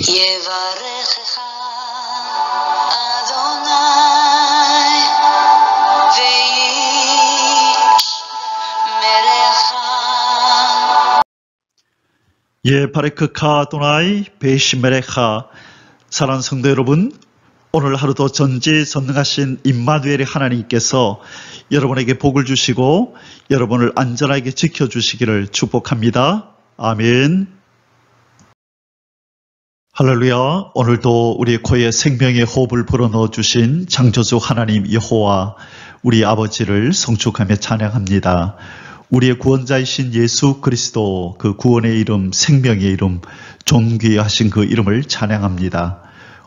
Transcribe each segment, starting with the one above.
יברכך אדוני וישמרך. 예바레크카 아도나이 베이시메레카. 사랑하는 성도 여러분, 오늘 하루도 전지전능하신 임마누엘의 하나님께서 여러분에게 복을 주시고 여러분을 안전하게 지켜주시기를 축복합니다. 아멘. 할렐루야. 오늘도 우리 코에 생명의 호흡을 불어넣어 주신 창조주 하나님 여호와 우리 아버지를 성축하며 찬양합니다. 우리의 구원자이신 예수 그리스도, 그 구원의 이름, 생명의 이름, 존귀하신 그 이름을 찬양합니다.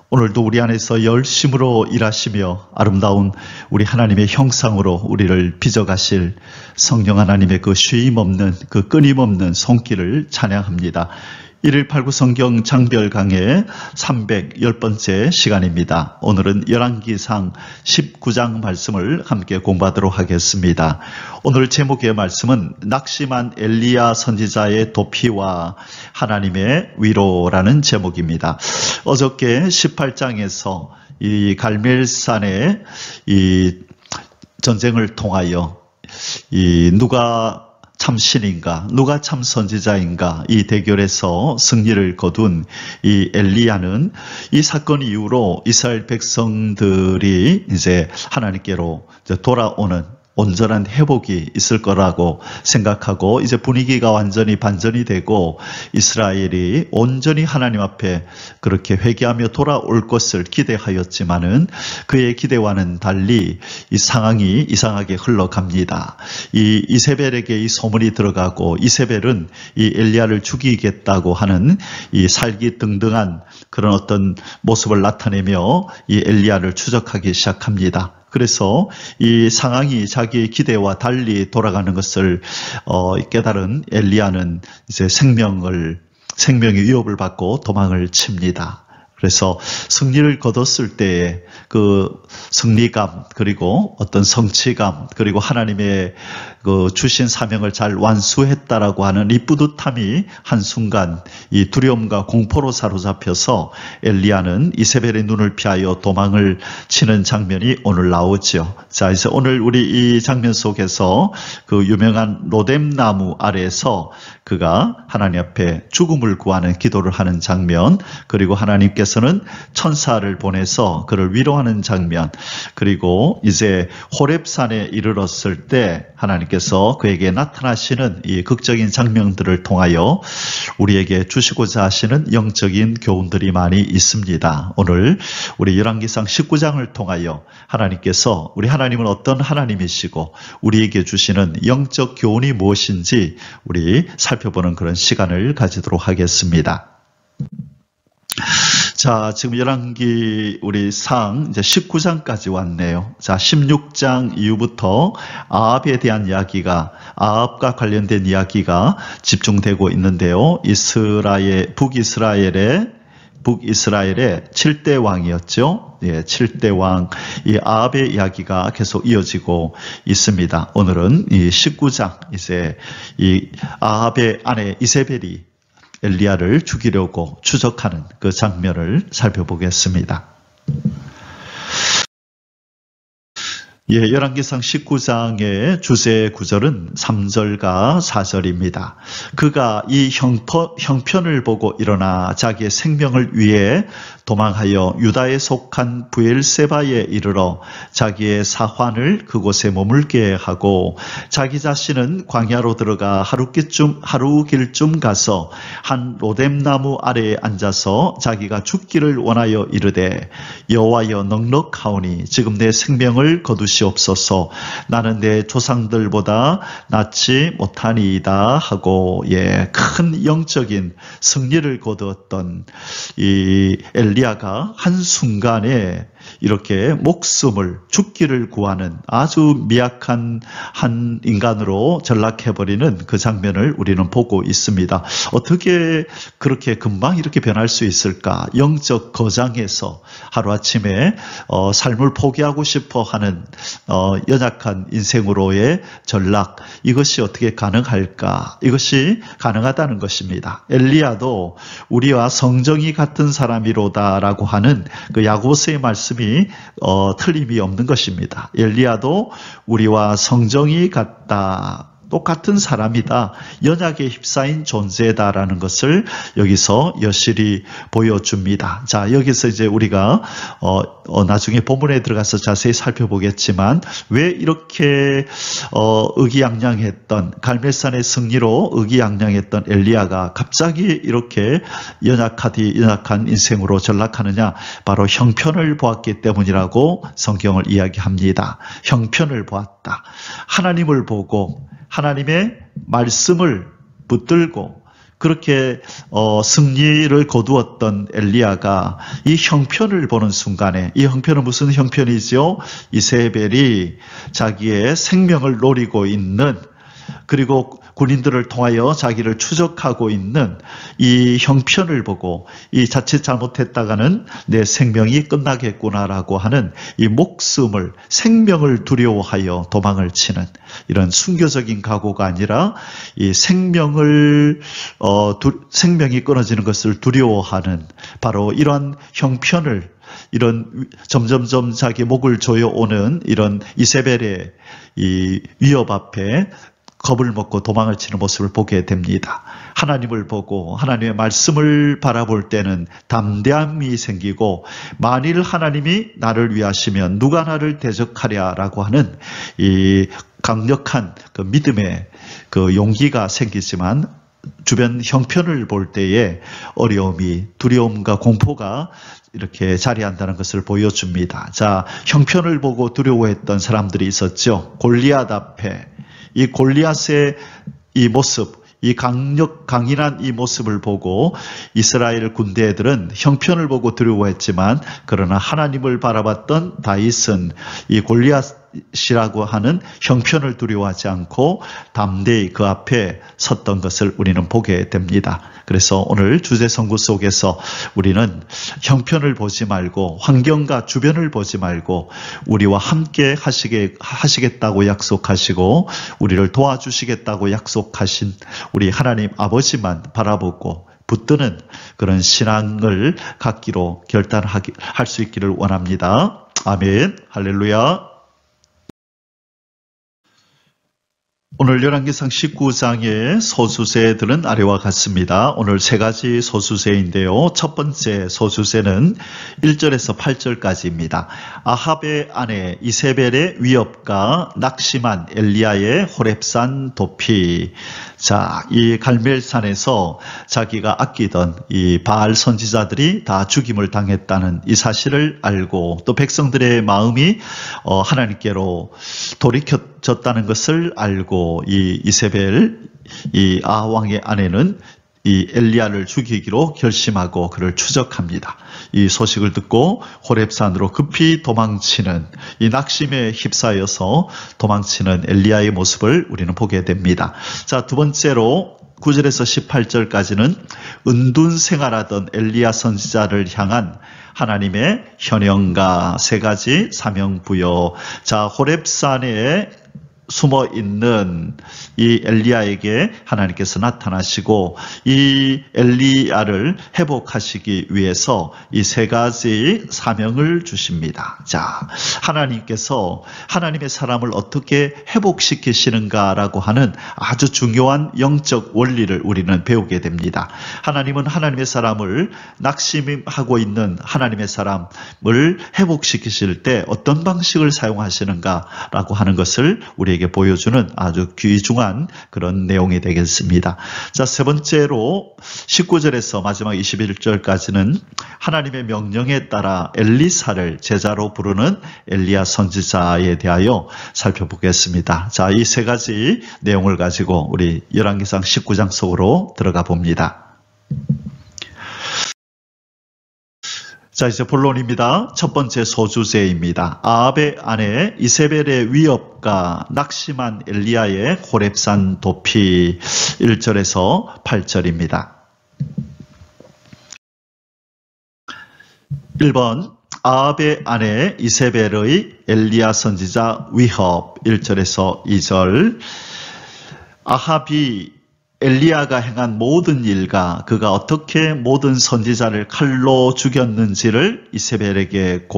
오늘도 우리 안에서 열심으로 일하시며 아름다운 우리 하나님의 형상으로 우리를 빚어가실 성령 하나님의 그 쉼없는, 그 끊임없는 손길을 찬양합니다. 1.18.9 성경 장별 강의 310번째 시간입니다. 오늘은 열왕기상 19장 말씀을 함께 공부하도록 하겠습니다. 오늘 제목의 말씀은 낙심한 엘리야 선지자의 도피와 하나님의 위로라는 제목입니다. 어저께 18장에서 이 갈멜산의 이 전쟁을 통하여 누가 참 신인가, 누가 참 선지자인가, 이 대결에서 승리를 거둔 이 엘리야는 이 사건 이후로 이스라엘 백성들이 이제 하나님께로 돌아오는 온전한 회복이 있을 거라고 생각하고 이제 분위기가 완전히 반전이 되고 이스라엘이 온전히 하나님 앞에 그렇게 회개하며 돌아올 것을 기대하였지만은 그의 기대와는 달리 이 상황이 이상하게 흘러갑니다. 이 이세벨에게 이 소문이 들어가고 이세벨은 이 엘리야를 죽이겠다고 하는 이 살기등등한 그런 어떤 모습을 나타내며 이 엘리야를 추적하기 시작합니다. 그래서 이 상황이 자기의 기대와 달리 돌아가는 것을 깨달은 엘리야는 이제 생명의 위협을 받고 도망을 칩니다. 그래서 승리를 거뒀을 때의 그 승리감, 그리고 어떤 성취감, 그리고 하나님의 그 주신 사명을 잘 완수했다라고 하는 이 뿌듯함이 한순간 이 두려움과 공포로 사로잡혀서 엘리야는 이세벨의 눈을 피하여 도망을 치는 장면이 오늘 나오죠. 자, 이제 오늘 우리 이 장면 속에서 그 유명한 로뎀나무 아래에서 그가 하나님 앞에 죽음을 구하는 기도를 하는 장면, 그리고 하나님께서는 천사를 보내서 그를 위로하는 장면, 그리고 이제 호렙산에 이르렀을 때 하나님께서 그에게 나타나시는 이 극적인 장면들을 통하여 우리에게 주시고자 하시는 영적인 교훈들이 많이 있습니다. 오늘 우리 열왕기상 19장을 통하여 하나님께서 우리 하나님은 어떤 하나님이시고 우리에게 주시는 영적 교훈이 무엇인지 우리 살펴보는 그런 시간을 가지도록 하겠습니다. 자, 지금 열왕기 우리 상 이제 19장까지 왔네요. 자, 16장 이후부터 아합에 대한 이야기가, 아합과 관련된 이야기가 집중되고 있는데요. 북이스라엘의 7대 왕이었죠. 예, 7대 왕, 이 아합의 이야기가 계속 이어지고 있습니다. 오늘은 이 19장, 이제 이 아합의 아내 이세벨이 엘리야를 죽이려고 추적하는 그 장면을 살펴보겠습니다. 예, 열왕기상 19장의 주제 구절은 3절과 4절입니다. 그가 이 형편을 보고 일어나 자기의 생명을 위해 도망하여 유다에 속한 브엘세바에 이르러 자기의 사환을 그곳에 머물게 하고 자기 자신은 광야로 들어가 하루 길쯤 가서 한 로뎀나무 아래에 앉아서 자기가 죽기를 원하여 이르되 여호와여 넉넉하오니 지금 내 생명을 거두시옵소서. 나는 내 조상들보다 낫지 못하니이다 하고, 예, 큰 영적인 승리를 거두었던 이 엘리야가 한순간에 이렇게 목숨을 죽기를 구하는 아주 미약한 한 인간으로 전락해버리는 그 장면을 우리는 보고 있습니다. 어떻게 그렇게 금방 이렇게 변할 수 있을까? 영적 거장에서 하루아침에 삶을 포기하고 싶어 하는 연약한 인생으로의 전락, 이것이 어떻게 가능할까? 이것이 가능하다는 것입니다. 엘리야도 우리와 성정이 같은 사람이로다라고 하는 그 야고보서의 말씀이 틀림이 없는 것입니다. 엘리야도 우리와 성정이 같다, 똑같은 사람이다, 연약에 휩싸인 존재다라는 것을 여기서 여실히 보여줍니다. 자, 여기서 이제 우리가 나중에 본문에 들어가서 자세히 살펴보겠지만 왜 이렇게 의기양양했던, 갈멜산의 승리로 의기양양했던 엘리야가 갑자기 이렇게 연약한 인생으로 전락하느냐? 바로 형편을 보았기 때문이라고 성경을 이야기합니다. 형편을 보았다. 하나님을 보고 하나님의 말씀을 붙들고 그렇게 승리를 거두었던 엘리야가 이 형편을 보는 순간에, 이 형편은 무슨 형편이죠? 이세벨이 자기의 생명을 노리고 있는, 그리고 군인들을 통하여 자기를 추적하고 있는 이 형편을 보고 이 자칫 잘못했다가는 내 생명이 끝나겠구나라고 하는 이 목숨을, 생명을 두려워하여 도망을 치는 이런 순교적인 각오가 아니라 이 생명이 끊어지는 것을 두려워하는 바로 이러한 형편을, 이런 점점점 자기 목을 조여오는 이런 이세벨의 이 위협 앞에 겁을 먹고 도망을 치는 모습을 보게 됩니다. 하나님을 보고 하나님의 말씀을 바라볼 때는 담대함이 생기고, 만일 하나님이 나를 위하시면 누가 나를 대적하랴라고 하는 이 강력한 그 믿음의 그 용기가 생기지만, 주변 형편을 볼 때에 어려움이, 두려움과 공포가 이렇게 자리한다는 것을 보여줍니다. 자, 형편을 보고 두려워했던 사람들이 있었죠. 골리앗 앞에 이 골리앗의 이 모습, 이 강인한 이 모습을 보고 이스라엘 군대들은 형편을 보고 두려워했지만, 그러나 하나님을 바라봤던 다윗은 이 골리앗이라고 하는 형편을 두려워하지 않고 담대히 그 앞에 섰던 것을 우리는 보게 됩니다. 그래서 오늘 주제 선구 속에서 우리는 형편을 보지 말고, 환경과 주변을 보지 말고, 우리와 함께 하시겠다고 약속하시고 우리를 도와주시겠다고 약속하신 우리 하나님 아버지만 바라보고 붙드는 그런 신앙을 갖기로 결단할 수 있기를 원합니다. 아멘. 할렐루야. 오늘 열왕기상 19장의 소수세들은 아래와 같습니다. 오늘 세 가지 소수세인데요. 첫 번째 소수세는 1절에서 8절까지입니다. 아합의 아내 이세벨의 위협과 낙심한 엘리야의 호렙산 도피. 자, 이 갈멜산에서 자기가 아끼던 이 바알 선지자들이 다 죽임을 당했다는 이 사실을 알고, 또 백성들의 마음이 하나님께로 돌이켜졌다는 것을 알고, 이 이세벨, 이 아왕의 아내는 이 엘리야를 죽이기로 결심하고 그를 추적합니다. 이 소식을 듣고 호렙산으로 급히 도망치는, 이 낙심에 휩싸여서 도망치는 엘리야의 모습을 우리는 보게 됩니다. 자, 두 번째로 9절에서 18절까지는 은둔 생활하던 엘리야 선지자를 향한 하나님의 현영과 세 가지 사명 부여. 자, 호렙산에 숨어 있는 이 엘리야에게 하나님께서 나타나시고 이 엘리야를 회복하시기 위해서 이 세 가지 사명을 주십니다. 자, 하나님께서 하나님의 사람을 어떻게 회복시키시는가라고 하는 아주 중요한 영적 원리를 우리는 배우게 됩니다. 하나님은 하나님의 사람을, 낙심하고 있는 하나님의 사람을 회복시키실 때 어떤 방식을 사용하시는가라고 하는 것을 우리에게 보여주는 아주 귀중한 그런 내용이 되겠습니다. 자, 세 번째로 19절에서 마지막 21절까지는 하나님의 명령에 따라 엘리사를 제자로 부르는 엘리야 선지자에 대하여 살펴보겠습니다. 자, 이 세 가지 내용을 가지고 우리 열왕기상 19장 속으로 들어가 봅니다. 자, 이제 본론입니다. 첫 번째 소주제입니다. 아합의 아내 이세벨의 위협과 낙심한 엘리야의 호렙산 도피 1절에서 8절입니다. 1번 아합의 아내 이세벨의 엘리야 선지자 위협 1절에서 2절. 아합이 엘리야가 행한 모든 일과 그가 어떻게 모든 선지자를 칼로 죽였는지를 이세벨에게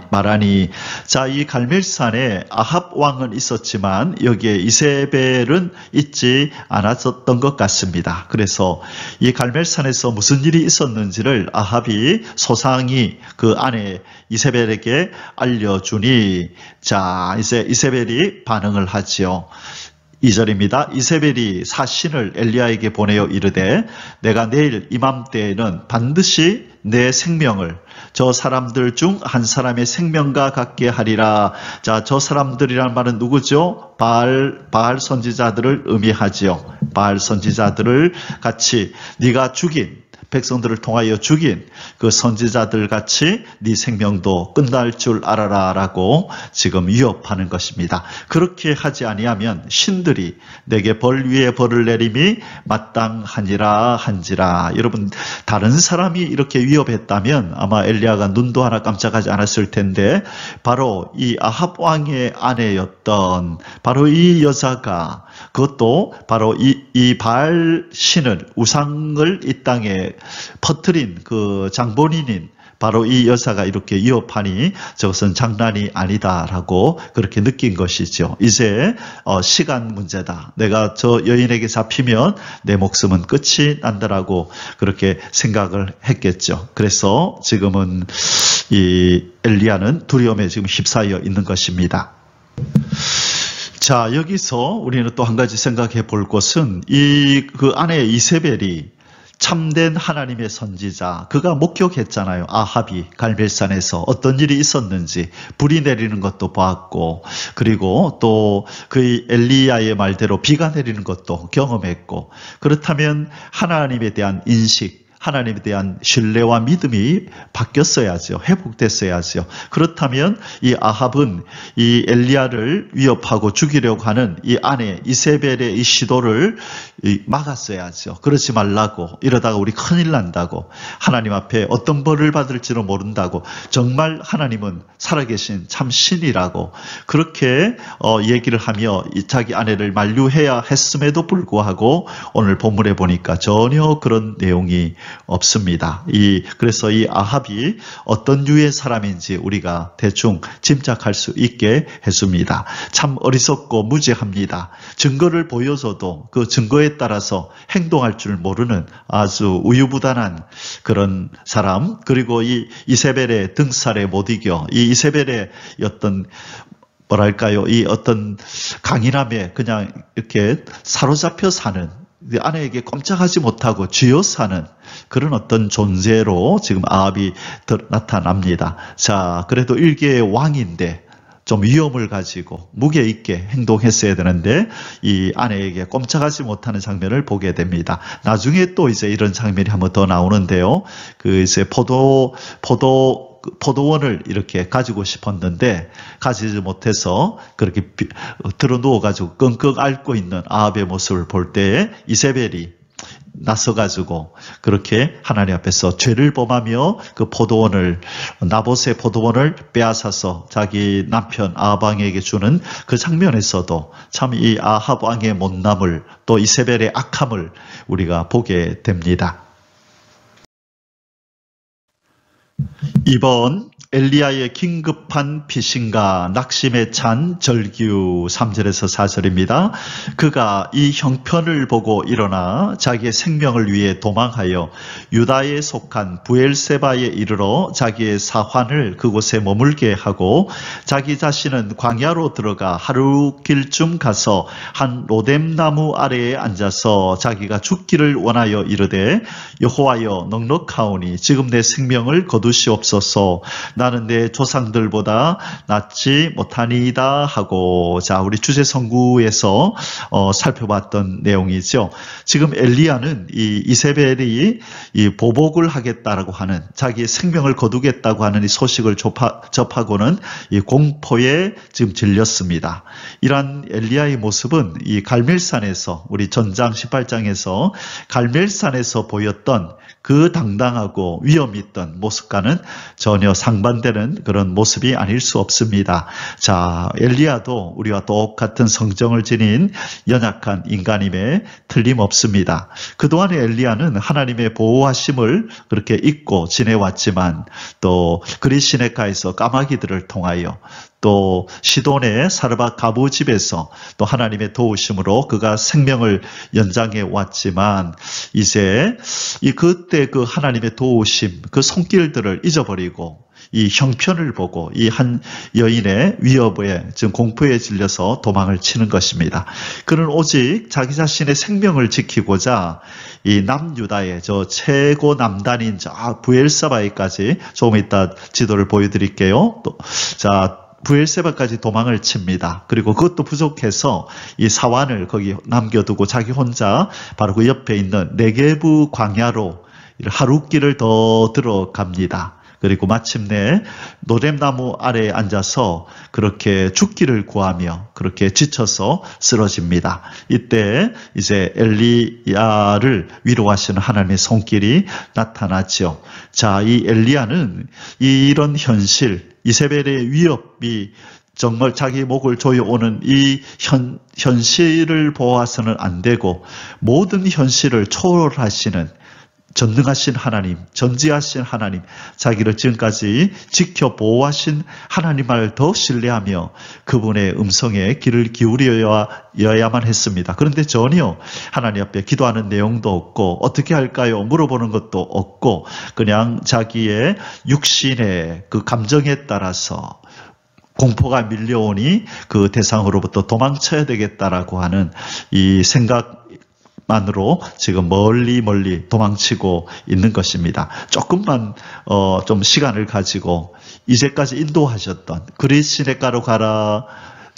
말하니, 자, 이 갈멜산에 아합 왕은 있었지만 여기에 이세벨은 있지 않았었던 것 같습니다. 그래서 이 갈멜산에서 무슨 일이 있었는지를 아합이 소상히 그 아내 이세벨에게 알려주니, 자, 이제 이세벨이 반응을 하지요. 2절입니다. 이세벨이 사신을 엘리야에게 보내어 이르되 내가 내일 이맘때에는 반드시 내 생명을 저 사람들 중 한 사람의 생명과 같게 하리라. 자, 저 사람들이란 말은 누구죠? 바알 선지자들을 의미하지요. 바알 선지자들을 같이 네가 죽인 백성들을 통하여 죽인 그 선지자들 같이 네 생명도 끝날 줄 알아라 라고 지금 위협하는 것입니다. 그렇게 하지 아니하면 신들이 내게 벌 위에 벌을 내림이 마땅하니라 한지라. 여러분, 다른 사람이 이렇게 위협했다면 아마 엘리야가 눈도 하나 깜짝하지 않았을 텐데, 바로 이 아합 왕의 아내였던 바로 이 여자가, 그것도 바로 이 바알 신을, 우상을 이 땅에 퍼뜨린 그 장본인인 바로 이 여사가 이렇게 위협하니 저것은 장난이 아니다라고 그렇게 느낀 것이죠. 이제 시간 문제다. 내가 저 여인에게 잡히면 내 목숨은 끝이 난다라고 그렇게 생각을 했겠죠. 그래서 지금은 이 엘리야는 두려움에 지금 휩싸여 있는 것입니다. 자, 여기서 우리는 또 한 가지 생각해 볼 것은 그 아내 이세벨이 참된 하나님의 선지자, 그가 목격했잖아요. 아합이 갈멜산에서 어떤 일이 있었는지, 불이 내리는 것도 보았고, 그리고 또 그 엘리야의 말대로 비가 내리는 것도 경험했고, 그렇다면 하나님에 대한 인식, 하나님에 대한 신뢰와 믿음이 바뀌었어야죠. 회복됐어야죠. 그렇다면 이 아합은 이 엘리야를 위협하고 죽이려고 하는 이 아내 이세벨의 이 시도를 막았어야죠. 그러지 말라고, 이러다가 우리 큰일 난다고, 하나님 앞에 어떤 벌을 받을지도 모른다고, 정말 하나님은 살아계신 참 신이라고 그렇게 얘기를 하며 자기 아내를 만류해야 했음에도 불구하고 오늘 본문에 보니까 전혀 그런 내용이 없습니다. 그래서 이 아합이 어떤 류의 사람인지 우리가 대충 짐작할 수 있게 해줍니다. 참 어리석고 무지합니다. 증거를 보여줘도 그 증거에 따라서 행동할 줄 모르는 아주 우유부단한 그런 사람, 그리고 이 이세벨의 등살에 못 이겨 이 이세벨의 어떤 뭐랄까요, 이 어떤 강인함에 그냥 이렇게 사로잡혀 사는, 아내에게 꼼짝하지 못하고 쥐어 사는 그런 어떤 존재로 지금 아합이 나타납니다. 자, 그래도 일개의 왕인데 좀 위험을 가지고 무게 있게 행동했어야 되는데 이 아내에게 꼼짝하지 못하는 장면을 보게 됩니다. 나중에 또 이제 이런 장면이 한번 더 나오는데요. 그 이제 포도원을 이렇게 가지고 싶었는데 가지지 못해서 그렇게 들어 누워가지고 끙끙 앓고 있는 아합의 모습을 볼 때에 이세벨이 나서가지고 그렇게 하나님 앞에서 죄를 범하며 그 나봇의 포도원을 빼앗아서 자기 남편 아합 왕에게 주는 그 장면에서도 참 이 아합 왕의 못남을, 또 이세벨의 악함을 우리가 보게 됩니다. 2번 엘리야의 긴급한 피신과 낙심에 찬 절규 3절에서 4절입니다. 그가 이 형편을 보고 일어나 자기의 생명을 위해 도망하여 유다에 속한 부엘세바에 이르러 자기의 사환을 그곳에 머물게 하고 자기 자신은 광야로 들어가 하루 길쯤 가서 한 로뎀나무 아래에 앉아서 자기가 죽기를 원하여 이르되 여호와여 넉넉하오니 지금 내 생명을 거두시옵소서. 나는 내 조상들보다 낫지 못하니이다 하고, 자, 우리 주제 선구에서 살펴봤던 내용이죠. 지금 엘리야는 이 이세벨이 이 보복을 하겠다라고 하는, 자기의 생명을 거두겠다고 하는 이 소식을 접하고는 이 공포에 지금 질렸습니다. 이러한 엘리야의 모습은 이 갈멜산에서, 우리 전장 18장에서 갈멜산에서 보였던 그 당당하고 위엄 있던 모습과는 전혀 상반되는 그런 모습이 아닐 수 없습니다. 자, 엘리야도 우리와 똑같은 성정을 지닌 연약한 인간임에 틀림없습니다. 그동안의 엘리야는 하나님의 보호하심을 그렇게 잊고 지내왔지만, 또 그리시네가에서 까마귀들을 통하여, 또 시돈의 사르밧 가부 집에서 또 하나님의 도우심으로 그가 생명을 연장해 왔지만, 이제 그때 그 하나님의 도우심, 그 손길들을 잊어버리고 이 형편을 보고 이 한 여인의 위협에, 지금 공포에 질려서 도망을 치는 것입니다. 그는 오직 자기 자신의 생명을 지키고자 이 남유다의 저 최고 남단인 저 부엘사바에까지, 조금 이따 지도를 보여드릴게요. 또, 자, 부엘세바까지 도망을 칩니다. 그리고 그것도 부족해서 이 사환을 거기 남겨두고 자기 혼자 바로 그 옆에 있는 네게부 광야로 하룻길을 더 들어갑니다. 그리고 마침내 노뎀나무 아래에 앉아서 그렇게 죽기를 구하며 그렇게 지쳐서 쓰러집니다. 이때 이제 엘리야를 위로하시는 하나님의 손길이 나타나죠. 자, 이 엘리야는 이런 현실, 이세벨의 위협이 정말 자기 목을 조여오는 이 현실을 보아서는 안 되고, 모든 현실을 초월하시는 전능하신 하나님, 전지하신 하나님, 자기를 지금까지 지켜 보호하신 하나님을 더 신뢰하며 그분의 음성에 귀를 기울여야만 했습니다. 그런데 전혀 하나님 앞에 기도하는 내용도 없고, 어떻게 할까요? 물어보는 것도 없고, 그냥 자기의 육신의 그 감정에 따라서 공포가 밀려오니 그 대상으로부터 도망쳐야 되겠다라고 하는 이 생각만으로 지금 멀리 도망치고 있는 것입니다. 조금만 좀 시간을 가지고 이제까지 인도하셨던 그리시네가로 가라,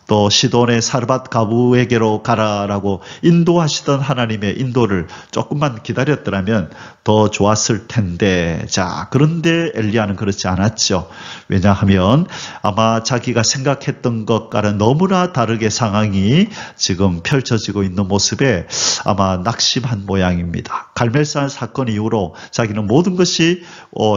또 시돈의 사르밧 가부에게로 가라라고 인도하시던 하나님의 인도를 조금만 기다렸더라면 더 좋았을 텐데, 자, 그런데 엘리야는 그렇지 않았죠. 왜냐하면 아마 자기가 생각했던 것과는 너무나 다르게 상황이 지금 펼쳐지고 있는 모습에 아마 낙심한 모양입니다. 갈멜산 사건 이후로 자기는 모든 것이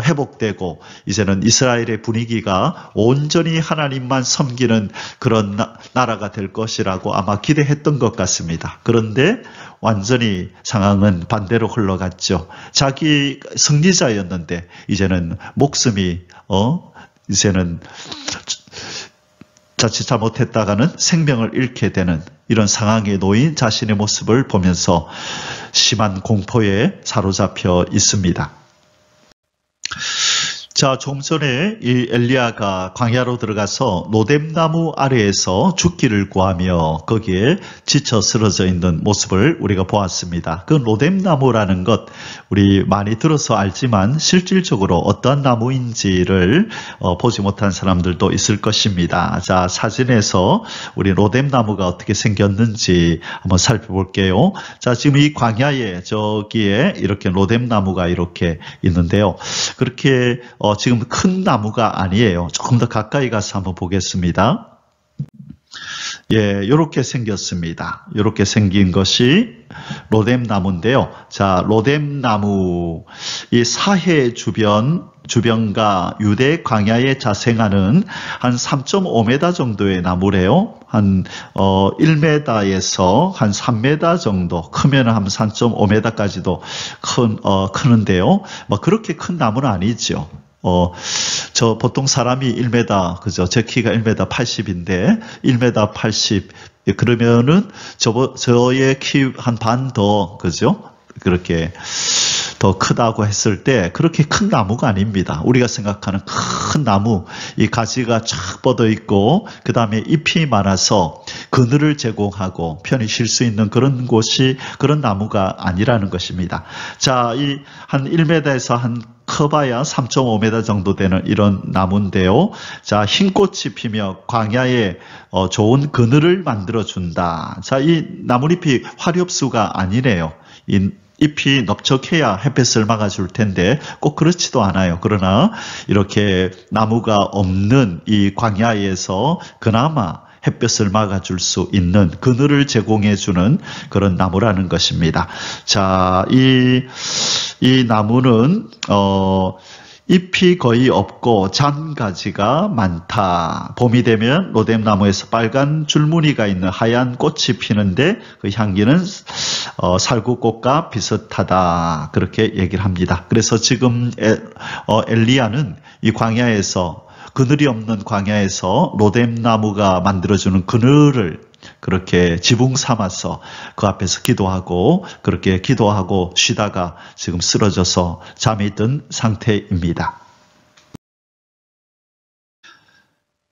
회복되고 이제는 이스라엘의 분위기가 온전히 하나님만 섬기는 그런 나라가 될 것이라고 아마 기대했던 것 같습니다. 그런데 완전히 상황은 반대로 흘러갔죠. 자기 승리자였는데 이제는 목숨이 이제는 자칫 잘못했다가는 생명을 잃게 되는 이런 상황에 놓인 자신의 모습을 보면서 심한 공포에 사로잡혀 있습니다. 자, 좀 전에 이 엘리야가 광야로 들어가서 노뎀나무 아래에서 죽기를 구하며 거기에 지쳐 쓰러져 있는 모습을 우리가 보았습니다. 그 노뎀나무라는 것 우리 많이 들어서 알지만 실질적으로 어떠한 나무인지를 보지 못한 사람들도 있을 것입니다. 자, 사진에서 우리 노뎀나무가 어떻게 생겼는지 한번 살펴볼게요. 자, 지금 이 광야에 저기에 이렇게 노뎀나무가 이렇게 있는데요. 그렇게 지금 큰 나무가 아니에요. 조금 더 가까이 가서 한번 보겠습니다. 예, 이렇게 생겼습니다. 이렇게 생긴 것이 로뎀나무인데요. 자, 로뎀나무, 이 사해 주변과 유대 광야에 자생하는 한 3.5m 정도의 나무래요. 한 1m에서 한 3m 정도, 크면 한 3.5m까지도 크는데요. 뭐 그렇게 큰 나무는 아니죠. 저 보통 사람이 1m, 그죠? 제 키가 1m 80인데 1m 80 그러면은 저의 키 한 반 더, 그죠? 그렇게 더 크다고 했을 때 그렇게 큰 나무가 아닙니다. 우리가 생각하는 큰 나무, 이 가지가 쫙 뻗어 있고 그 다음에 잎이 많아서 그늘을 제공하고 편히 쉴 수 있는 그런 곳이, 그런 나무가 아니라는 것입니다. 자, 이 한 1m에서 한 커봐야 3.5m 정도 되는 이런 나무인데요. 자, 흰 꽃이 피며 광야에 좋은 그늘을 만들어준다. 자, 이 나뭇잎이 화렵수가 아니래요. 이 잎이 넓적해야 햇볕을 막아줄 텐데 꼭 그렇지도 않아요. 그러나 이렇게 나무가 없는 이 광야에서 그나마 햇볕을 막아줄 수 있는 그늘을 제공해주는 그런 나무라는 것입니다. 자, 이 나무는 잎이 거의 없고 잔가지가 많다. 봄이 되면 로뎀나무에서 빨간 줄무늬가 있는 하얀 꽃이 피는데 그 향기는 살구꽃과 비슷하다. 그렇게 얘기를 합니다. 그래서 지금 엘리야는 이 광야에서 그늘이 없는 광야에서 로뎀나무가 만들어주는 그늘을 그렇게 지붕 삼아서 그 앞에서 기도하고 그렇게 기도하고 쉬다가 지금 쓰러져서 잠이 든 상태입니다.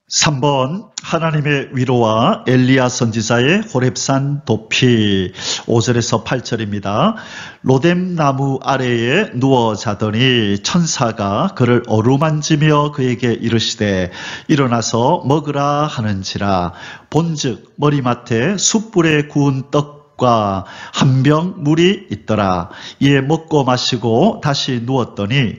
3번 하나님의 위로와 엘리야 선지자의 호렙산 도피 5절에서 8절입니다. 로뎀나무 아래에 누워 자더니 천사가 그를 어루만지며 그에게 이르시되 일어나서 먹으라 하는지라. 본즉 머리맡에 숯불에 구운 떡과 한 병 물이 있더라. 이에 먹고 마시고 다시 누웠더니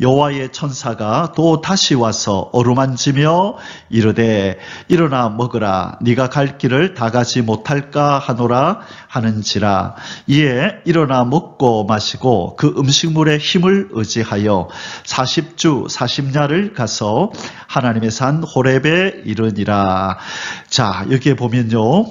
여호와의 천사가 또 다시 와서 어루만지며 이르되 일어나 먹으라. 네가 갈 길을 다 가지 못할까 하노라 하는지라. 이에 일어나 먹고 마시고 그 음식물의 힘을 의지하여 40주 40야를 가서 하나님의 산 호렙에 이르니라. 자, 여기에 보면요,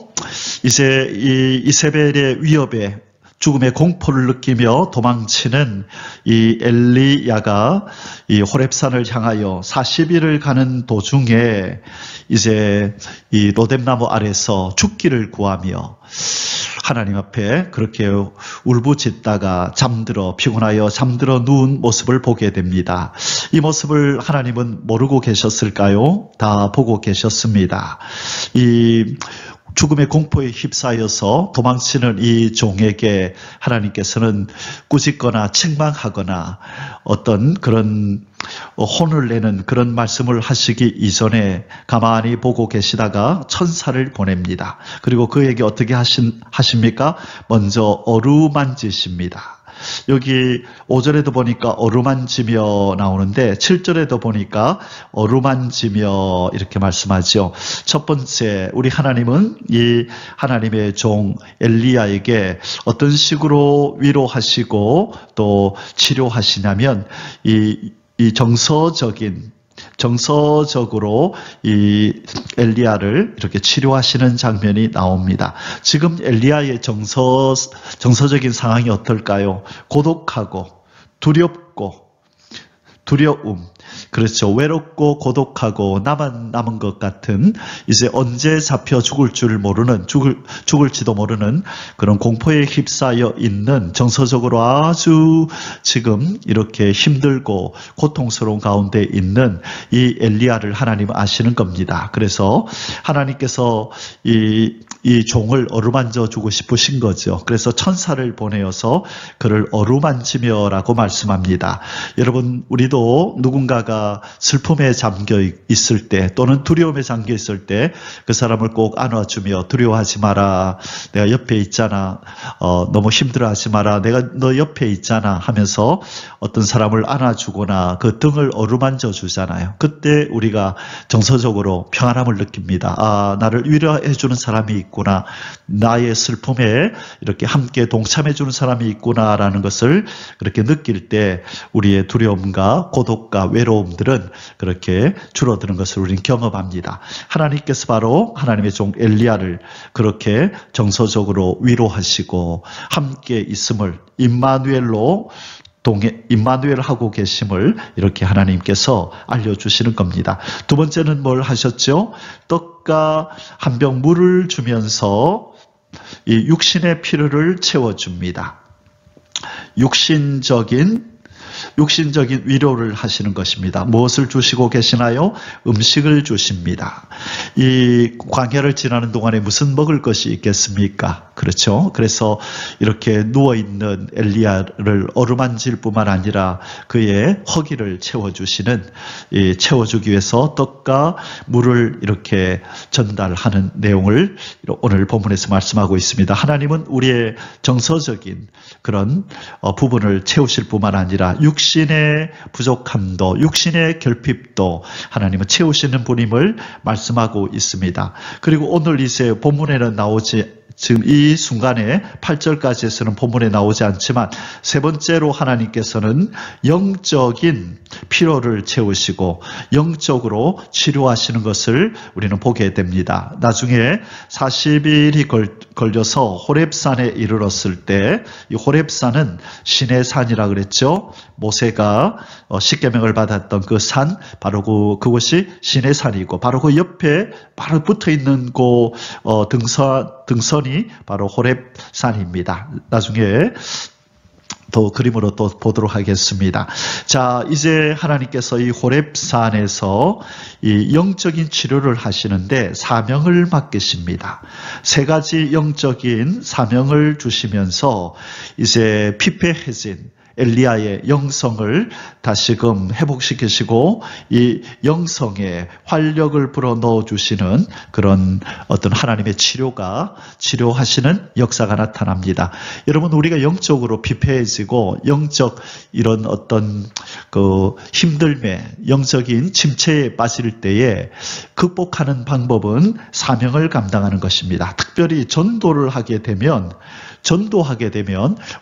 이제 이 이세벨의 위협에 죽음의 공포를 느끼며 도망치는 이 엘리야가 이 호렙산을 향하여 40일을 가는 도중에 이제 이 로뎀나무 아래서 죽기를 구하며 하나님 앞에 그렇게 울부짖다가 피곤하여 잠들어 누운 모습을 보게 됩니다. 이 모습을 하나님은 모르고 계셨을까요? 다 보고 계셨습니다. 이 죽음의 공포에 휩싸여서 도망치는 이 종에게 하나님께서는 꾸짖거나 책망하거나 어떤 그런 혼을 내는 그런 말씀을 하시기 이전에 가만히 보고 계시다가 천사를 보냅니다. 그리고 그에게 어떻게 하십니까? 먼저 어루만지십니다. 여기 5절에도 보니까 어루만지며 나오는데 7절에도 보니까 어루만지며 이렇게 말씀하죠. 첫 번째, 우리 하나님은 이 하나님의 종 엘리야에게 어떤 식으로 위로하시고 또 치료하시냐면 이 정서적으로 이 엘리야를 이렇게 치료하시는 장면이 나옵니다. 지금 엘리야의 정서적인 상황이 어떨까요? 고독하고 두려움, 그렇죠. 외롭고 고독하고 남은 것 같은, 이제 언제 잡혀 죽을지도 모르는 그런 공포에 휩싸여 있는, 정서적으로 아주 지금 이렇게 힘들고 고통스러운 가운데 있는 이 엘리야를 하나님은 아시는 겁니다. 그래서 하나님께서 이 종을 어루만져 주고 싶으신 거죠. 그래서 천사를 보내어서 그를 어루만지며라고 말씀합니다. 여러분, 우리도 누군가가 슬픔에 잠겨 있을 때 또는 두려움에 잠겨 있을 때 그 사람을 꼭 안아주며 두려워하지 마라, 내가 옆에 있잖아, 너무 힘들어하지 마라, 내가 너 옆에 있잖아 하면서 어떤 사람을 안아주거나 그 등을 어루만져 주잖아요. 그때 우리가 정서적으로 평안함을 느낍니다. 아, 나를 위로해주는 사람이 있구나, 나의 슬픔에 이렇게 함께 동참해주는 사람이 있구나라는 것을 그렇게 느낄 때 우리의 두려움과 고독과 외로움들은 그렇게 줄어드는 것을 우리는 경험합니다. 하나님께서 바로 하나님의 종 엘리야를 그렇게 정서적으로 위로하시고 함께 있음을 임마누엘하고 계심을 이렇게 하나님께서 알려주시는 겁니다. 두 번째는 뭘 하셨죠? 떡과 한 병 물을 주면서 이 육신의 필요를 채워줍니다. 육신적인 육신적인 위로를 하시는 것입니다. 무엇을 주시고 계시나요? 음식을 주십니다. 이 광야를 지나는 동안에 무슨 먹을 것이 있겠습니까? 그렇죠? 그래서 이렇게 누워있는 엘리야를 어루만질 뿐만 아니라 그의 허기를 채워주시는, 채워주기 위해서 떡과 물을 이렇게 전달하는 내용을 오늘 본문에서 말씀하고 있습니다. 하나님은 우리의 정서적인 그런 부분을 채우실 뿐만 아니라 육신의 부족함도, 육신의 결핍도 하나님은 채우시는 분임을 말씀하고 있습니다. 그리고 오늘 이제 본문에는 나오지, 지금 이 순간에 8절까지에서는 본문에 나오지 않지만 세 번째로 하나님께서는 영적인 피로를 채우시고 영적으로 치료하시는 것을 우리는 보게 됩니다. 나중에 40일이 걸려서 호렙산에 이르렀을 때, 이 호렙산은 신의 산이라 그랬죠. 모세가 십계명을 받았던 그 산, 바로 그곳이 신의 산이고, 바로 그 옆에 바로 붙어있는 그 등선이 바로 호렙산입니다. 나중에 또 그림으로 또 보도록 하겠습니다. 자, 이제 하나님께서 이 호렙산에서 이 영적인 치료를 하시는데 사명을 맡기십니다. 세 가지 영적인 사명을 주시면서 이제 피폐해진 엘리야의 영성을 다시금 회복시키시고 이 영성에 활력을 불어넣어 주시는 그런 어떤 하나님의 치료하시는 역사가 나타납니다. 여러분, 우리가 영적으로 피폐해지고 영적 이런 어떤 그 힘듦에, 영적인 침체에 빠질 때에 극복하는 방법은 사명을 감당하는 것입니다. 특별히 전도하게 되면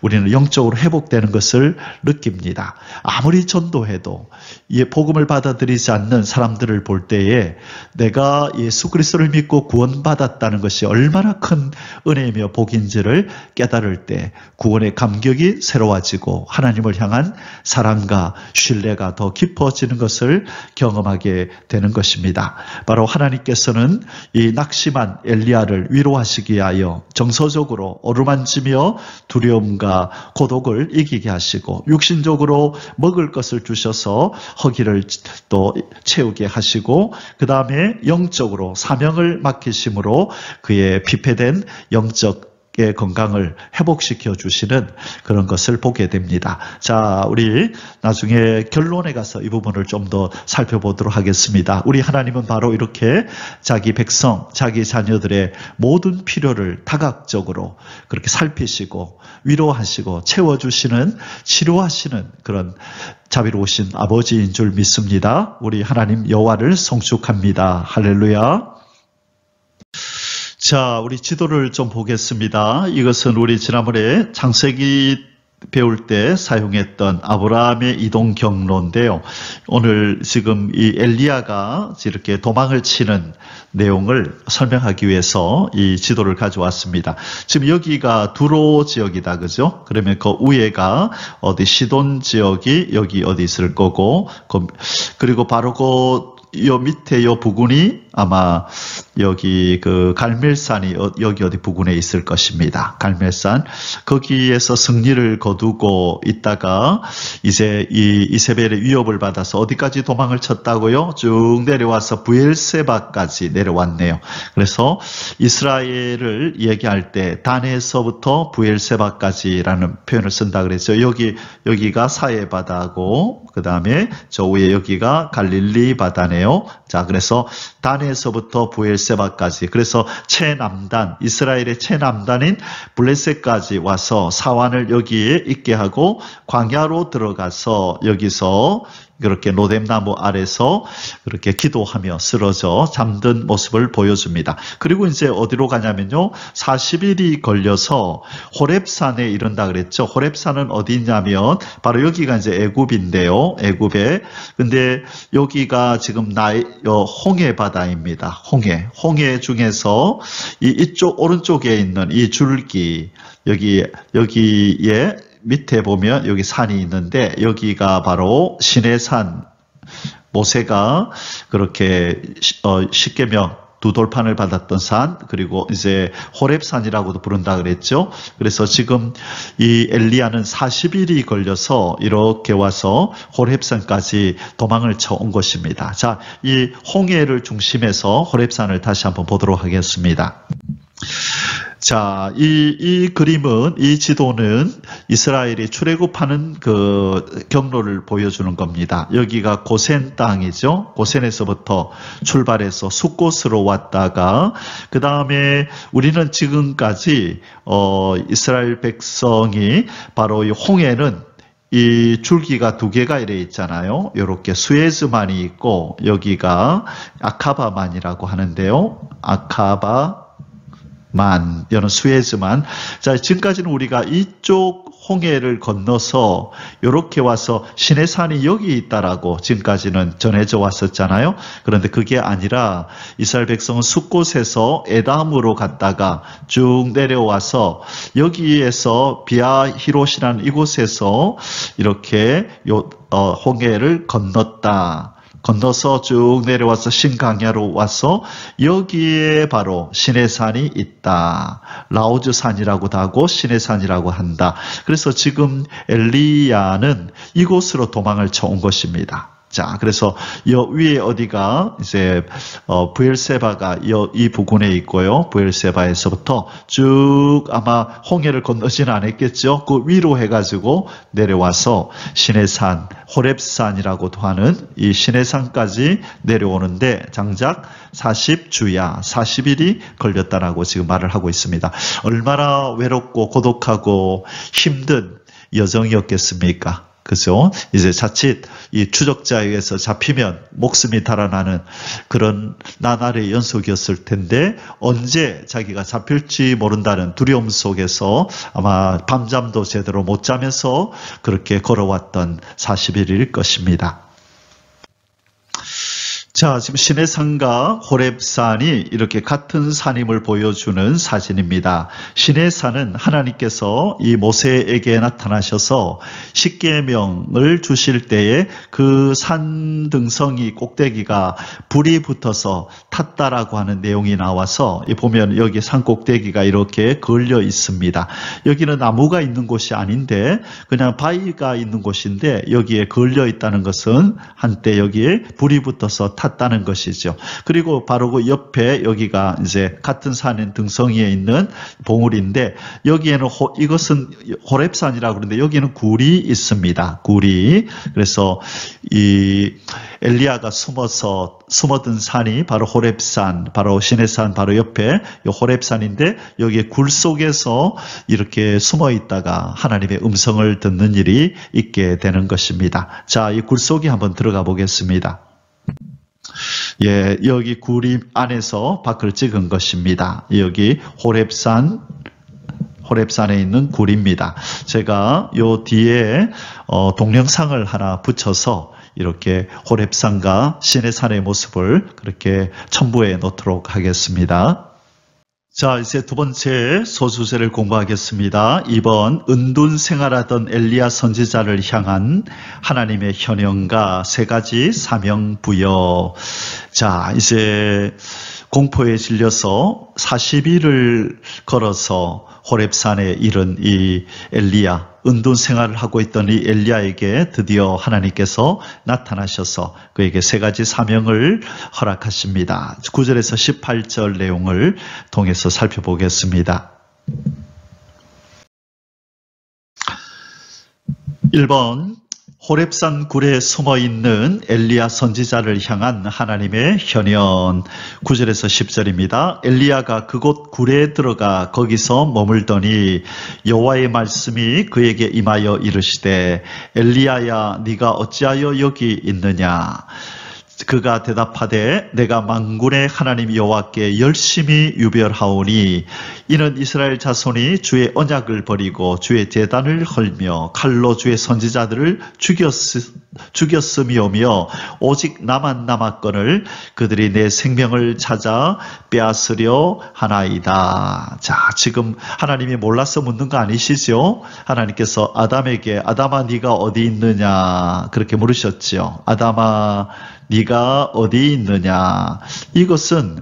우리는 영적으로 회복되는 것을 느낍니다. 아무리 전도해도 이 복음을 받아들이지 않는 사람들을 볼 때에 내가 예수 그리스도를 믿고 구원받았다는 것이 얼마나 큰 은혜이며 복인지를 깨달을 때 구원의 감격이 새로워지고 하나님을 향한 사랑과 신뢰가 더 깊어지는 것을 경험하게 되는 것입니다. 바로 하나님께서는 이 낙심한 엘리야를 위로하시기 위하여 정서적으로 어루만지며 두려움과 고독을 이기게 하시고 육신적으로 먹을 것을 주셔서 허기를 또 채우게 하시고 그 다음에 영적으로 사명을 맡기심으로 그의 피폐된 영적 의 건강을 회복시켜 주시는 그런 것을 보게 됩니다. 자, 우리 나중에 결론에 가서 이 부분을 좀 더 살펴보도록 하겠습니다. 우리 하나님은 바로 이렇게 자기 백성, 자기 자녀들의 모든 필요를 다각적으로 그렇게 살피시고 위로하시고 채워주시는, 치료하시는 그런 자비로우신 아버지인 줄 믿습니다. 우리 하나님 여호와를 송축합니다. 할렐루야. 자, 우리 지도를 좀 보겠습니다. 이것은 우리 지난번에 창세기 배울 때 사용했던 아브라함의 이동 경로인데요. 오늘 지금 이 엘리야가 이렇게 도망을 치는 내용을 설명하기 위해서 이 지도를 가져왔습니다. 지금 여기가 두로 지역이다, 그죠? 그러면 그 위에가 어디 시돈 지역이 여기 어디 있을 거고, 그리고 바로 요 밑에 요 부근이 아마 여기 그 갈멜산이 여기 어디 부근에 있을 것입니다. 갈멜산. 거기에서 승리를 거두고 있다가 이제 이 이세벨의 위협을 받아서 어디까지 도망을 쳤다고요? 쭉 내려와서 부엘세바까지 내려왔네요. 그래서 이스라엘을 얘기할 때 단에서부터 부엘세바까지라는 표현을 쓴다 그랬죠. 여기가 사해 바다고 그 다음에 저 위에 여기가 갈릴리 바다네요. 자, 그래서 단에서부터 부엘세바까지, 그래서 최남단, 이스라엘의 최남단인 블레셋까지 와서 사환을 여기에 있게 하고 광야로 들어가서 여기서 그렇게 로뎀나무 아래서 그렇게 기도하며 쓰러져 잠든 모습을 보여줍니다. 그리고 이제 어디로 가냐면요, 40일이 걸려서 호렙산에 이른다 그랬죠. 호렙산은 어디 있냐면 바로 여기가 이제 애굽인데요. 애굽에. 근데 여기가 지금 홍해 바다입니다. 홍해 중에서 이쪽 오른쪽에 있는 이 줄기, 여기에 밑에 보면 여기 산이 있는데 여기가 바로 신의 산, 모세가 그렇게 십계명 두 돌판을 받았던 산, 그리고 이제 호렙산이라고도 부른다 그랬죠. 그래서 지금 이 엘리야는 40일이 걸려서 이렇게 와서 호렙산까지 도망을 쳐온 것입니다. 자, 이 홍해를 중심해서 호렙산을 다시 한번 보도록 하겠습니다. 자, 이 그림은, 이 지도는 이스라엘이 출애굽하는 그 경로를 보여주는 겁니다. 여기가 고센 땅이죠. 고센에서부터 출발해서 숫곳으로 왔다가, 그 다음에 우리는 지금까지, 이스라엘 백성이 바로 이 홍해는 이 줄기가 두 개가 이래 있잖아요. 이렇게 수에즈만이 있고, 여기가 아카바만이라고 하는데요. 여는 수에즈만. 자, 지금까지는 우리가 이쪽 홍해를 건너서 이렇게 와서 시내산이 여기 있다라고 지금까지는 전해져 왔었잖아요. 그런데 그게 아니라 이스라엘 백성은 숫곳에서 에담으로 갔다가 쭉 내려와서 여기에서 비아히롯이라는 이곳에서 이렇게 홍해를 건너서 쭉 내려와서 신강야로 와서 여기에 바로 시내산이 있다. 라우즈산이라고도 하고 시내산이라고 한다. 그래서 지금 엘리야는 이곳으로 도망을 쳐온 것입니다. 자, 그래서 여 위에 어디가 이제 브엘세바가 이 부근에 있고요. 브엘세바에서부터 쭉 아마 홍해를 건너지는 않았겠죠. 그 위로 해가지고 내려와서 시내산, 호렙산이라고도 하는 이 시내산까지 내려오는데 장작 40주야, 40일이 걸렸다라고 지금 말을 하고 있습니다. 얼마나 외롭고 고독하고 힘든 여정이었겠습니까? 그죠? 이제 자칫 이 추적자에 의해서 잡히면 목숨이 달아나는 그런 나날의 연속이었을 텐데 언제 자기가 잡힐지 모른다는 두려움 속에서 아마 밤잠도 제대로 못 자면서 그렇게 걸어왔던 40일일 것입니다. 자, 지금 시내산과 호렙산이 이렇게 같은 산임을 보여주는 사진입니다. 시내산은 하나님께서 이 모세에게 나타나셔서 십계명을 주실 때에 그 산 등성이 꼭대기가 불이 붙어서 탔다라고 하는 내용이 나와서 보면 여기 산 꼭대기가 이렇게 걸려 있습니다. 여기는 나무가 있는 곳이 아닌데 그냥 바위가 있는 곳인데 여기에 걸려 있다는 것은 한때 여기에 불이 붙어서 탔다는 것이죠. 그리고 바로 그 옆에 여기가 이제 같은 산인 등성이에 있는 봉우리인데 여기에는 이것은 호렙산이라고 그러는데 여기는 굴이 있습니다. 굴이. 그래서 이 엘리야가 숨어든 산이 바로 호렙산, 바로 시내산 바로 옆에 이 호렙산인데 여기에 굴 속에서 이렇게 숨어 있다가 하나님의 음성을 듣는 일이 있게 되는 것입니다. 자, 이 굴 속에 한번 들어가 보겠습니다. 예, 여기 굴 안에서 밖을 찍은 것입니다. 여기 호렙산에 있는 굴입니다. 제가 요 뒤에 동영상을 하나 붙여서 이렇게 호렙산과 시내산의 모습을 그렇게 첨부해 놓도록 하겠습니다. 자, 이제 두 번째 소수제를 공부하겠습니다. 2번 은둔 생활하던 엘리야 선지자를 향한 하나님의 현영과 세 가지 사명 부여. 자, 이제 공포에 질려서 40일을 걸어서 호렙산에 이른 이 엘리야, 은둔 생활을 하고 있던 이 엘리야에게 드디어 하나님께서 나타나셔서 그에게 세 가지 사명을 허락하십니다. 9절에서 18절 내용을 통해서 살펴보겠습니다. 1번 호렙산 굴에 숨어있는 엘리야 선지자를 향한 하나님의 현현. 9절에서 10절입니다. 엘리야가 그곳 굴에 들어가 거기서 머물더니 여호와의 말씀이 그에게 임하여 이르시되 엘리야야 네가 어찌하여 여기 있느냐. 그가 대답하되 내가 만군의 하나님 여호와께 열심히 유별하오니 이는 이스라엘 자손이 주의 언약을 버리고 주의 제단을 헐며 칼로 주의 선지자들을 죽였음이오며 오직 나만 남았거늘 그들이 내 생명을 찾아 빼앗으려 하나이다. 자, 지금 하나님이 몰라서 묻는 거 아니시죠? 하나님께서 아담에게 아담아 네가 어디 있느냐 그렇게 물으셨죠. 아담아 네가 어디 있느냐. 이것은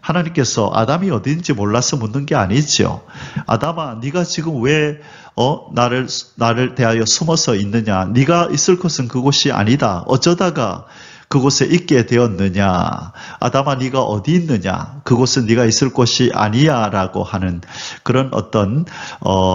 하나님께서 아담이 어디인지 몰라서 묻는 게 아니죠. 아담아, 네가 지금 왜 나를 대하여 숨어서 있느냐? 네가 있을 곳은 그곳이 아니다. 어쩌다가 그곳에 있게 되었느냐? 아담아, 네가 어디 있느냐? 그곳은 네가 있을 곳이 아니야라고 하는 그런 어떤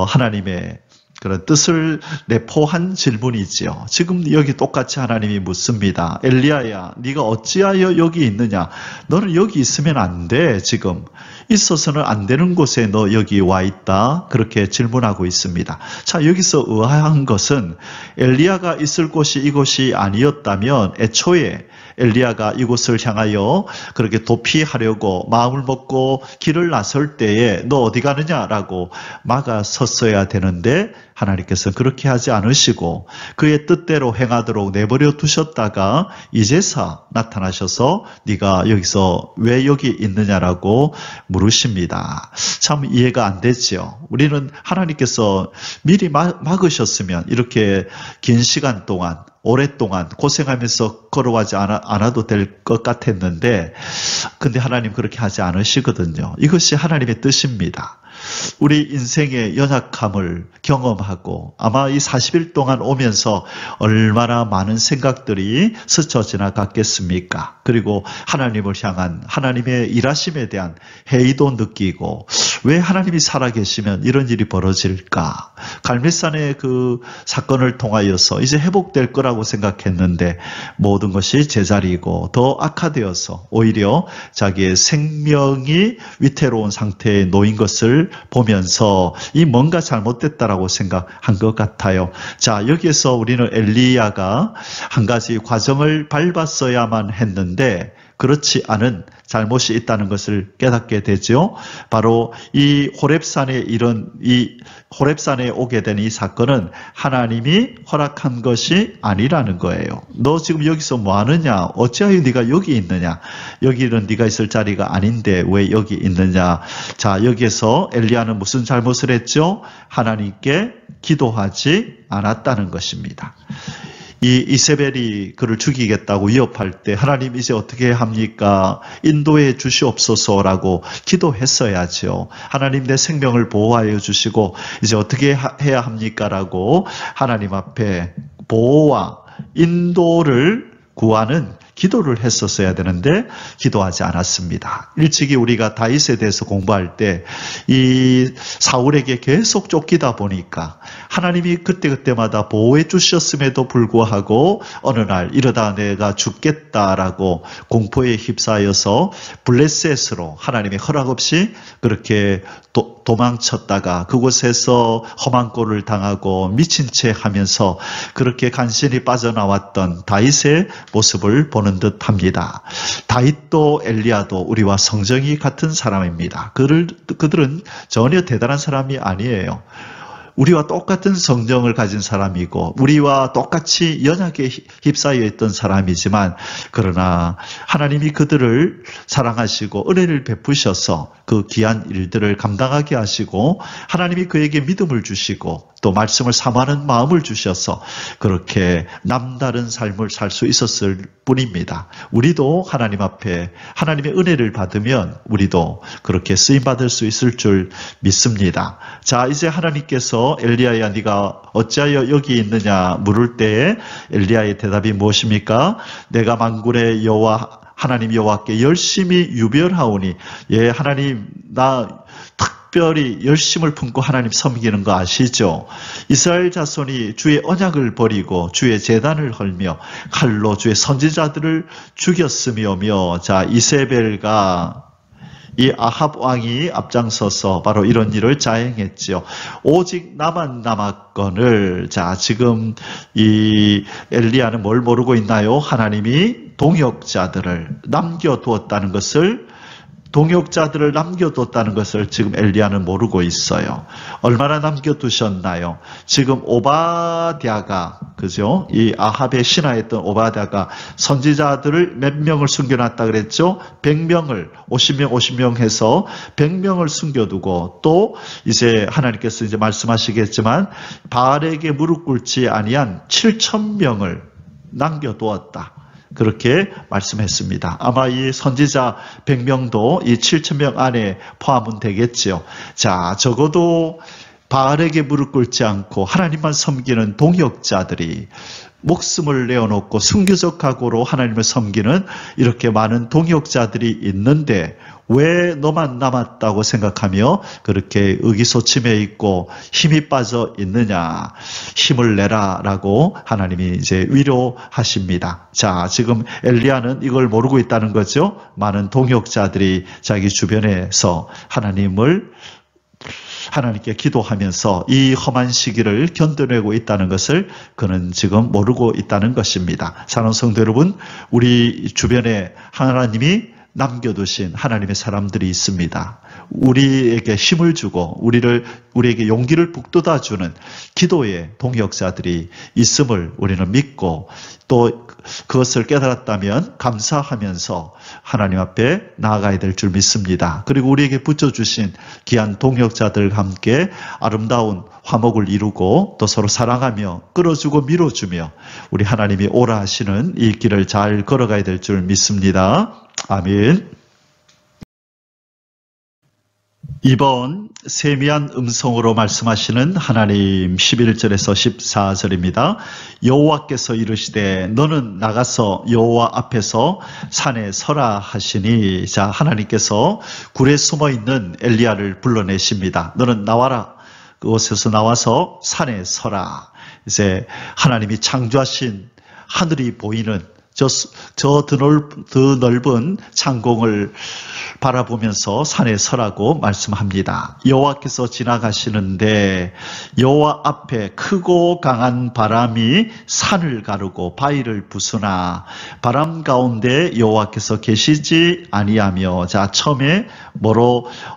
하나님의 그런 뜻을 내포한 질문이지요. 지금 여기 똑같이 하나님이 묻습니다. 엘리야야, 네가 어찌하여 여기 있느냐? 너는 여기 있으면 안 돼. 지금 있어서는 안 되는 곳에 너 여기 와 있다. 그렇게 질문하고 있습니다. 자, 여기서 의아한 것은 엘리야가 있을 곳이 이곳이 아니었다면 애초에 엘리야가 이곳을 향하여 그렇게 도피하려고 마음을 먹고 길을 나설 때에 너 어디 가느냐라고 막아섰어야 되는데 하나님께서 그렇게 하지 않으시고 그의 뜻대로 행하도록 내버려 두셨다가 이제서 나타나셔서 네가 여기서 왜 여기 있느냐라고 물으십니다. 참 이해가 안 되죠. 우리는 하나님께서 미리 막으셨으면 이렇게 긴 시간 동안 오랫동안 고생하면서 걸어가지 않아도 될 것 같았는데 근데 하나님 그렇게 하지 않으시거든요. 이것이 하나님의 뜻입니다. 우리 인생의 연약함을 경험하고 아마 이 40일 동안 오면서 얼마나 많은 생각들이 스쳐 지나갔겠습니까? 그리고 하나님을 향한 하나님의 일하심에 대한 회의도 느끼고 왜 하나님이 살아계시면 이런 일이 벌어질까? 갈멜산의 그 사건을 통하여서 이제 회복될 거라고 생각했는데 모든 것이 제자리이고 더 악화되어서 오히려 자기의 생명이 위태로운 상태에 놓인 것을 보면서 이 뭔가 잘못됐다라고 생각한 것 같아요. 자, 여기에서 우리는 엘리야가 한 가지 과정을 밟았어야만 했는데 그렇지 않은 잘못이 있다는 것을 깨닫게 되죠. 바로 이 호렙산에 오게 된 이 사건은 하나님이 허락한 것이 아니라는 거예요. 너 지금 여기서 뭐 하느냐? 어찌하여 네가 여기 있느냐? 여기는 네가 있을 자리가 아닌데 왜 여기 있느냐? 자, 여기에서 엘리야는 무슨 잘못을 했죠? 하나님께 기도하지 않았다는 것입니다. 이 이세벨이 그를 죽이겠다고 위협할 때 하나님 이제 어떻게 합니까? 인도해 주시옵소서라고 기도했어야죠. 하나님 내 생명을 보호하여 주시고 이제 어떻게 해야 합니까? 라고 하나님 앞에 보호와 인도를 구하는 기도를 했었어야 되는데 기도하지 않았습니다. 일찍이 우리가 다윗에 대해서 공부할 때 이 사울에게 계속 쫓기다 보니까 하나님이 그때그때마다 보호해 주셨음에도 불구하고 어느 날 이러다 내가 죽겠다라고 공포에 휩싸여서 블레셋으로 하나님의 허락 없이 그렇게 도망쳤다가 그곳에서 험한 꼴을 당하고 미친 채 하면서 그렇게 간신히 빠져나왔던 다윗의 모습을 보는 듯 합니다. 다윗도 엘리야도 우리와 성정이 같은 사람입니다. 그들은 전혀 대단한 사람이 아니에요. 우리와 똑같은 성정을 가진 사람이고 우리와 똑같이 연약에 휩싸여 있던 사람이지만 그러나 하나님이 그들을 사랑하시고 은혜를 베푸셔서 그 귀한 일들을 감당하게 하시고 하나님이 그에게 믿음을 주시고 또 말씀을 사모하는 마음을 주셔서 그렇게 남다른 삶을 살 수 있었을 뿐입니다. 우리도 하나님 앞에 하나님의 은혜를 받으면 우리도 그렇게 쓰임받을 수 있을 줄 믿습니다. 자, 이제 하나님께서 엘리야야 네가 어찌하여 여기 있느냐 물을 때에 엘리야의 대답이 무엇입니까? 내가 만군의 여호와 하나님 여호와께 열심히 유별하오니 예 하나님 나 특별히 열심을 품고 하나님 섬기는 거 아시죠? 이스라엘 자손이 주의 언약을 버리고 주의 제단을 헐며 칼로 주의 선지자들을 죽였으며며 자 이세벨과 이 아합 왕이 앞장서서 바로 이런 일을 자행했지요. 오직 나만 남았거늘 자 지금 이 엘리야는 뭘 모르고 있나요? 하나님이 동역자들을 남겨두었다는 것을 지금 엘리야는 모르고 있어요. 얼마나 남겨두셨나요? 지금 오바댜가 그죠? 이 아합의 신하였던 오바댜가 선지자들을 몇 명을 숨겨놨다 그랬죠? 100명을 50명 해서 100명을 숨겨두고 또 이제 하나님께서 이제 말씀하시겠지만 바알에게 무릎 꿇지 아니한 7,000명을 남겨두었다. 그렇게 말씀했습니다. 아마 이 선지자 100명도 이 7,000명 안에 포함은 되겠지요. 자, 적어도 바알에게 무릎 꿇지 않고 하나님만 섬기는 동역자들이 목숨을 내어놓고 순교적 각오로 하나님을 섬기는 이렇게 많은 동역자들이 있는데 왜 너만 남았다고 생각하며 그렇게 의기소침해 있고 힘이 빠져 있느냐, 힘을 내라라고 하나님이 이제 위로하십니다. 자, 지금 엘리야는 이걸 모르고 있다는 거죠. 많은 동역자들이 자기 주변에서 하나님께 기도하면서 이 험한 시기를 견뎌내고 있다는 것을 그는 지금 모르고 있다는 것입니다. 사랑하는 성도 여러분, 우리 주변에 하나님이 남겨두신 하나님의 사람들이 있습니다. 우리에게 힘을 주고 우리에게 용기를 북돋아주는 기도의 동역자들이 있음을 우리는 믿고 또 그것을 깨달았다면 감사하면서 하나님 앞에 나아가야 될 줄 믿습니다. 그리고 우리에게 붙여주신 귀한 동역자들과 함께 아름다운 화목을 이루고 또 서로 사랑하며 끌어주고 밀어주며 우리 하나님이 오라 하시는 이 길을 잘 걸어가야 될 줄 믿습니다. 아멘. 이번 세미한 음성으로 말씀하시는 하나님 11절에서 14절입니다. 여호와께서 이르시되 너는 나가서 여호와 앞에서 산에 서라 하시니, 자, 하나님께서 굴에 숨어있는 엘리야를 불러내십니다. 너는 나와라. 그곳에서 나와서 산에 서라. 이제 하나님이 창조하신 하늘이 보이는 저 넓은 창공을 바라보면서 산에 서라고 말씀합니다. 여호와께서 지나가시는데 여호와 앞에 크고 강한 바람이 산을 가르고 바위를 부수나 바람 가운데 여호와께서 계시지 아니하며, 자, 처음에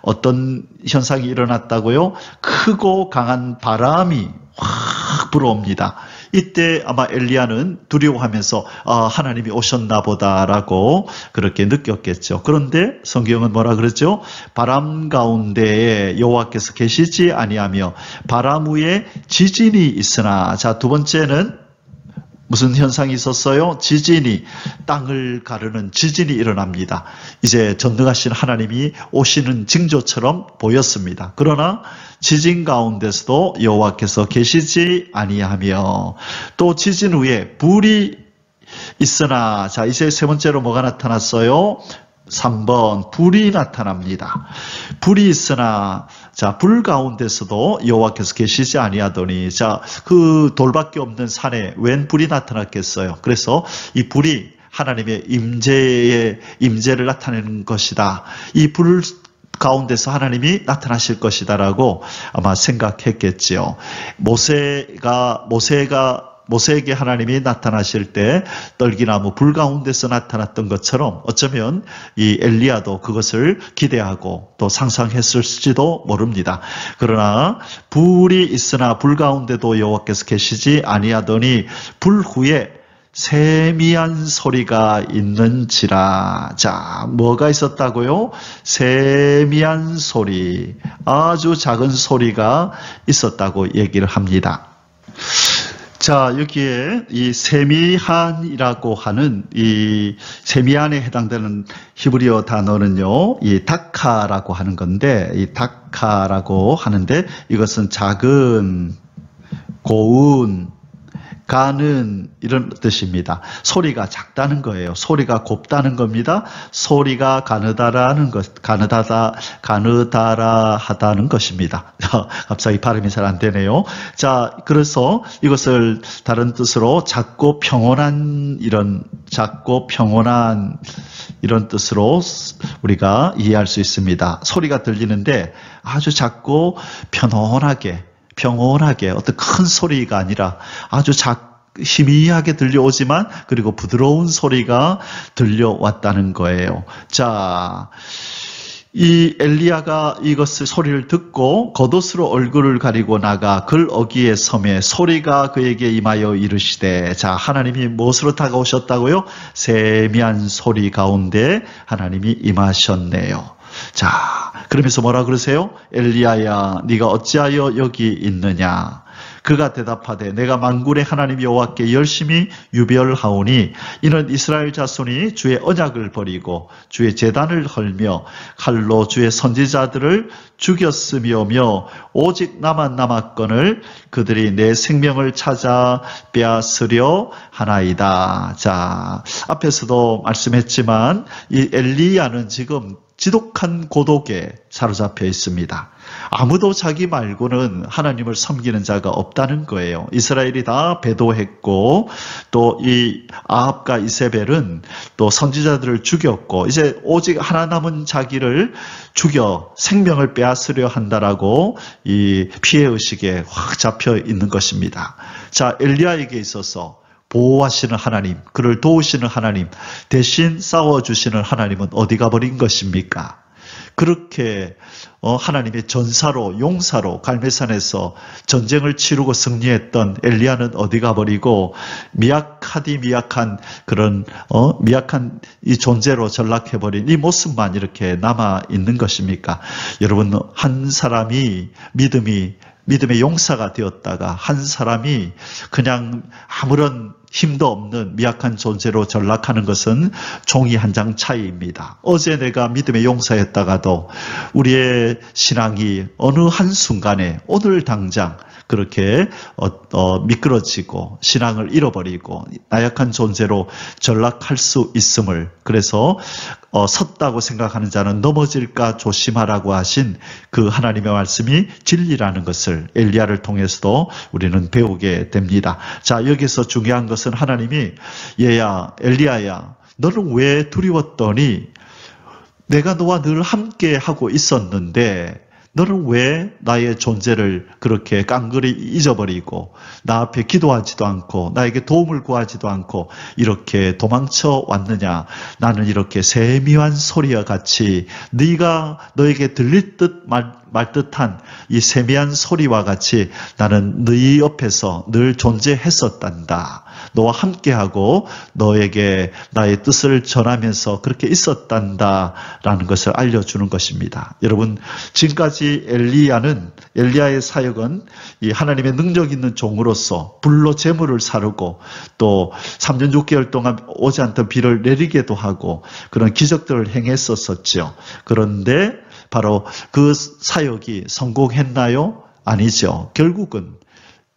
어떤 현상이 일어났다고요? 크고 강한 바람이 확 불어옵니다. 이때 아마 엘리야는 두려워하면서 하나님이 오셨나 보다라고 그렇게 느꼈겠죠. 그런데 성경은 뭐라 그러죠? 바람 가운데에 여호와께서 계시지 아니하며 바람 위에 지진이 있으나, 자, 두 번째는 무슨 현상이 있었어요? 지진이, 땅을 가르는 지진이 일어납니다. 이제 전능하신 하나님이 오시는 징조처럼 보였습니다. 그러나 지진 가운데서도 여호와께서 계시지 아니하며 또 지진 후에 불이 있으나, 자, 이제 세 번째로 뭐가 나타났어요? 3번, 불이 나타납니다. 불이 있으나, 자, 불 가운데서도 여호와께서 계시지 아니하더니, 자, 그 돌밖에 없는 산에 웬 불이 나타났겠어요? 그래서 이 불이 하나님의 임재를 나타내는 것이다. 이 불 가운데서 하나님이 나타나실 것이다라고 아마 생각했겠지요. 모세에게 하나님이 나타나실 때 떨기나무 불 가운데서 나타났던 것처럼 어쩌면 이 엘리야도 그것을 기대하고 또 상상했을지도 모릅니다. 그러나 불이 있으나 불 가운데도 여호와께서 계시지 아니하더니 불 후에 세미한 소리가 있는지라. 자, 뭐가 있었다고요? 세미한 소리, 아주 작은 소리가 있었다고 얘기를 합니다. 자, 여기에 이 세미한이라고 하는 이 세미한에 해당되는 히브리어 단어는요, 이 다카라고 하는 건데, 이 다카라고 하는데 이것은 작은, 고운, 가는 이런 뜻입니다. 소리가 작다는 거예요. 소리가 곱다는 겁니다. 소리가 가느다라는 것, 가느다라하다는 것입니다. 갑자기 발음이 잘 안 되네요. 자, 그래서 이것을 다른 뜻으로 작고 평온한 이런 뜻으로 우리가 이해할 수 있습니다. 소리가 들리는데 아주 작고 평온하게 어떤 큰 소리가 아니라 아주 희미하게 들려오지만 그리고 부드러운 소리가 들려왔다는 거예요. 자, 이 엘리야가 이것을 소리를 듣고 겉옷으로 얼굴을 가리고 나가 글 어귀에 섬에 소리가 그에게 임하여 이르시되, 자, 하나님이 무엇으로 다가오셨다고요? 세미한 소리 가운데 하나님이 임하셨네요. 자, 그러면서 뭐라 그러세요? 엘리야야, 네가 어찌하여 여기 있느냐? 그가 대답하되 내가 만군의 하나님 여호와께 열심히 유별하오니 이는 이스라엘 자손이 주의 언약을 버리고 주의 제단을 헐며 칼로 주의 선지자들을 죽였으며며 오직 나만 남았거늘 그들이 내 생명을 찾아 빼앗으려 하나이다. 자, 앞에서도 말씀했지만 이 엘리야는 지금 지독한 고독에 사로잡혀 있습니다. 아무도 자기 말고는 하나님을 섬기는 자가 없다는 거예요. 이스라엘이 다 배도했고 또 이 아합과 이세벨은 또 선지자들을 죽였고 이제 오직 하나 남은 자기를 죽여 생명을 빼앗으려 한다라고 이 피해의식에 확 잡혀 있는 것입니다. 자, 엘리야에게 있어서 보호하시는 하나님, 그를 도우시는 하나님, 대신 싸워주시는 하나님은 어디 가버린 것입니까? 그렇게 하나님의 전사로 용사로 갈멜산에서 전쟁을 치르고 승리했던 엘리야는 어디 가버리고 미약한 그런 미약한 이 존재로 전락해버린 이 모습만 이렇게 남아 있는 것입니까? 여러분, 한 사람이 믿음의 용사가 되었다가 한 사람이 그냥 아무런 힘도 없는 미약한 존재로 전락하는 것은 종이 한 장 차이입니다. 어제 내가 믿음의 용사였다가도 우리의 신앙이 어느 한순간에 오늘 당장 그렇게 미끄러지고 신앙을 잃어버리고 나약한 존재로 전락할 수 있음을, 그래서 섰다고 생각하는 자는 넘어질까 조심하라고 하신 그 하나님의 말씀이 진리라는 것을 엘리야를 통해서도 우리는 배우게 됩니다. 자, 여기서 중요한 것은 하나님이 얘야 엘리야야 너는 왜 두려웠더니 내가 너와 늘 함께 하고 있었는데 너는 왜 나의 존재를 그렇게 깡그리 잊어버리고 나 앞에 기도하지도 않고 나에게 도움을 구하지도 않고 이렇게 도망쳐 왔느냐? 나는 이렇게 세미한 소리와 같이 네가 너에게 들릴 듯 말 듯한 이 세미한 소리와 같이 나는 네 옆에서 늘 존재했었단다. 너와 함께하고 너에게 나의 뜻을 전하면서 그렇게 있었단다라는 것을 알려주는 것입니다. 여러분, 지금까지 엘리야의 사역은 이 하나님의 능력 있는 종으로서 불로 재물을 사르고 또 3년 6개월 동안 오지 않던 비를 내리게도 하고 그런 기적들을 행했었죠. 그런데 바로 그 사역이 성공했나요? 아니죠. 결국은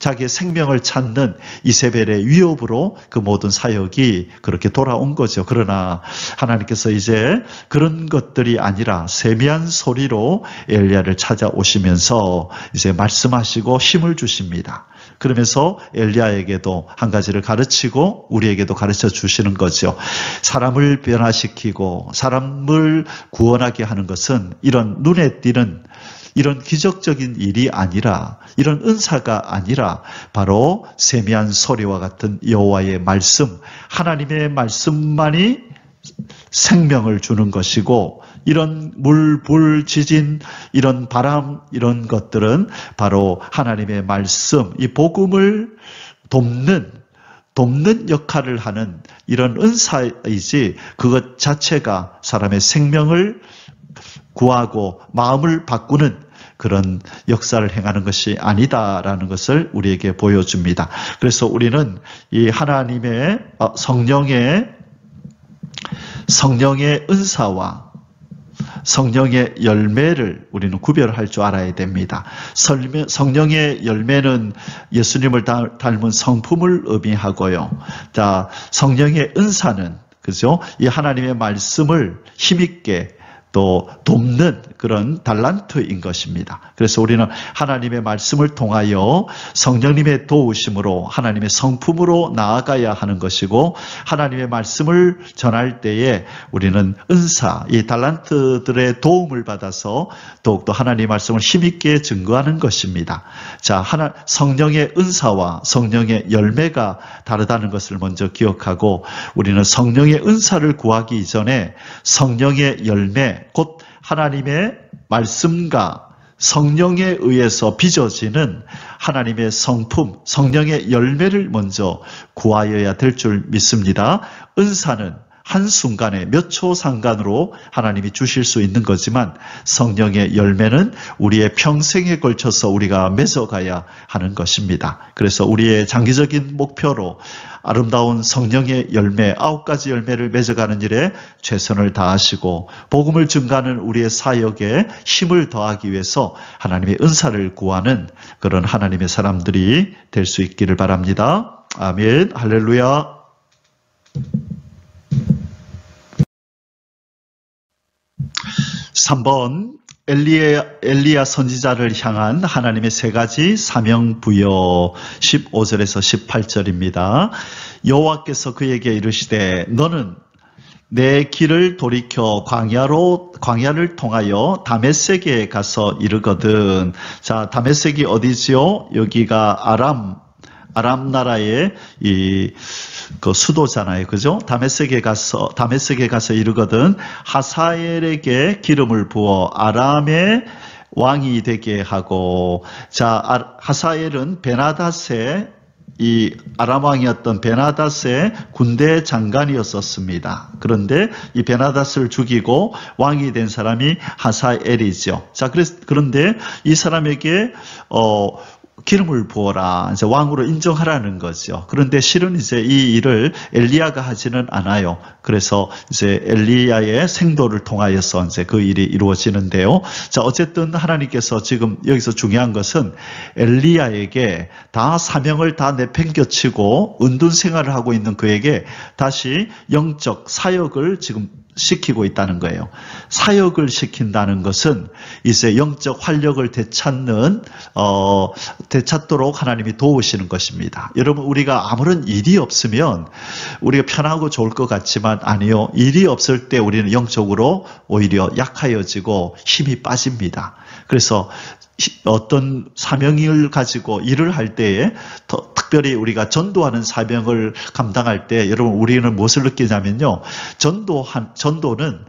자기의 생명을 찾는 이세벨의 위협으로 그 모든 사역이 그렇게 돌아온 거죠. 그러나 하나님께서 이제 그런 것들이 아니라 세미한 소리로 엘리야를 찾아오시면서 이제 말씀하시고 힘을 주십니다. 그러면서 엘리야에게도 한 가지를 가르치고 우리에게도 가르쳐 주시는 거죠. 사람을 변화시키고 사람을 구원하게 하는 것은 이런 눈에 띄는 이런 기적적인 일이 아니라, 이런 은사가 아니라 바로 세미한 소리와 같은 여호와의 말씀, 하나님의 말씀만이 생명을 주는 것이고, 이런 물, 불, 지진, 이런 바람, 이런 것들은 바로 하나님의 말씀, 이 복음을 돕는 역할을 하는 이런 은사이지, 그것 자체가 사람의 생명을 구하고 마음을 바꾸는 그런 역사를 행하는 것이 아니다라는 것을 우리에게 보여줍니다. 그래서 우리는 이 하나님의 성령의 은사와 성령의 열매를 우리는 구별할 줄 알아야 됩니다. 성령의 열매는 예수님을 닮은 성품을 의미하고요. 자, 성령의 은사는 그죠? 이 하나님의 말씀을 힘있게 또 돕는 그런 달란트인 것입니다. 그래서 우리는 하나님의 말씀을 통하여 성령님의 도우심으로 하나님의 성품으로 나아가야 하는 것이고, 하나님의 말씀을 전할 때에 우리는 은사, 이 달란트들의 도움을 받아서 더욱더 하나님의 말씀을 힘있게 증거하는 것입니다. 자, 성령의 은사와 성령의 열매가 다르다는 것을 먼저 기억하고, 우리는 성령의 은사를 구하기 이전에 성령의 열매, 곧 하나님의 말씀과 성령에 의해서 빚어지는 하나님의 성품, 성령의 열매를 먼저 구하여야 될 줄 믿습니다. 은사는 한순간에 몇 초 상간으로 하나님이 주실 수 있는 거지만 성령의 열매는 우리의 평생에 걸쳐서 우리가 맺어가야 하는 것입니다. 그래서 우리의 장기적인 목표로 아름다운 성령의 열매, 9가지 열매를 맺어가는 일에 최선을 다하시고 복음을 증가하는 우리의 사역에 힘을 더하기 위해서 하나님의 은사를 구하는 그런 하나님의 사람들이 될 수 있기를 바랍니다. 아멘. 할렐루야. 3번 엘리야 선지자를 향한 하나님의 3가지 사명 부여 15절에서 18절입니다. 여호와께서 그에게 이르시되 너는 내 길을 돌이켜 광야를 통하여 다메섹에 가서 이르거든. 자, 다메섹이 어디지요? 여기가 아람 나라의 그 수도잖아요. 그죠? 다메섹에 가서 이르거든. 하사엘에게 기름을 부어 아람의 왕이 되게 하고, 자, 하사엘은 이 아람 왕이었던 베나닷의 군대 장관이었었습니다. 그런데 이 베나닷을 죽이고 왕이 된 사람이 하사엘이죠. 자, 그런데 이 사람에게 기름을 부어라. 이제 왕으로 인정하라는 거죠. 그런데 실은 이제 이 일을 엘리야가 하지는 않아요. 그래서 이제 엘리야의 생도를 통하여서 이제 그 일이 이루어지는데요. 자, 어쨌든 하나님께서 지금 여기서 중요한 것은 엘리야에게 다 사명을 다 내팽겨치고 은둔 생활을 하고 있는 그에게 다시 영적 사역을 지금 시키고 있다는 거예요. 사역을 시킨다는 것은 이제 영적 활력을 되찾도록 하나님이 도우시는 것입니다. 여러분, 우리가 아무런 일이 없으면 우리가 편하고 좋을 것 같지만 아니요. 일이 없을 때 우리는 영적으로 오히려 약하여지고 힘이 빠집니다. 그래서 어떤 사명을 가지고 일을 할 때에 특별히 우리가 전도하는 사명을 감당할 때 여러분 우리는 무엇을 느끼냐면요. 전도는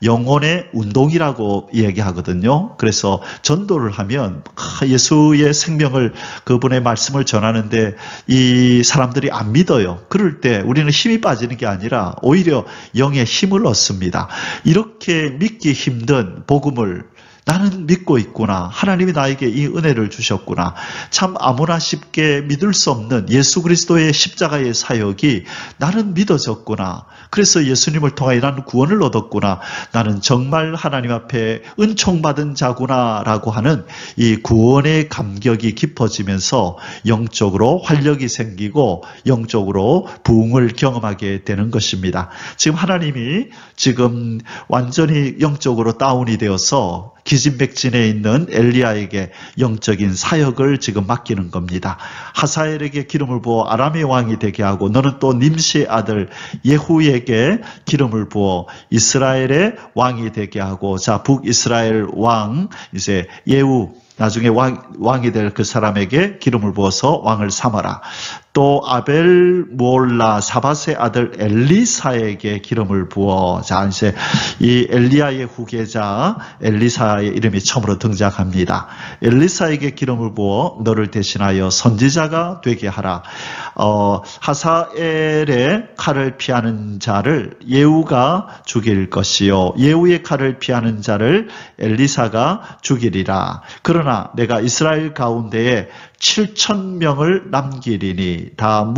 영혼의 운동이라고 이야기하거든요. 그래서 전도를 하면 예수의 생명을 그분의 말씀을 전하는데 이 사람들이 안 믿어요. 그럴 때 우리는 힘이 빠지는 게 아니라 오히려 영의 힘을 얻습니다. 이렇게 믿기 힘든 복음을 나는 믿고 있구나. 하나님이 나에게 이 은혜를 주셨구나. 참 아무나 쉽게 믿을 수 없는 예수 그리스도의 십자가의 사역이 나는 믿어졌구나. 그래서 예수님을 통하여 나는 구원을 얻었구나. 나는 정말 하나님 앞에 은총받은 자구나 라고 하는 이 구원의 감격이 깊어지면서 영적으로 활력이 생기고 영적으로 부흥을 경험하게 되는 것입니다. 지금 하나님이 지금 완전히 영적으로 다운이 되어서 기진맥진에 있는 엘리야에게 영적인 사역을 지금 맡기는 겁니다. 하사엘에게 기름을 부어 아람의 왕이 되게 하고 너는 또 nim시의 아들 예후에게 기름을 부어 이스라엘의 왕이 되게 하고 자 북이스라엘 왕 이제 예후 나중에 왕이 될 그 사람에게 기름을 부어서 왕을 삼아라. 또 아벨 무올라 사밧의 아들 엘리사에게 기름을 부어 자 이제 이 엘리야의 후계자 엘리사의 이름이 처음으로 등장합니다. 엘리사에게 기름을 부어 너를 대신하여 선지자가 되게 하라. 하사엘의 칼을 피하는 자를 예후가 죽일 것이요 예후의 칼을 피하는 자를 엘리사가 죽이리라. 그러나 내가 이스라엘 가운데에 7,000명을 남기리니 다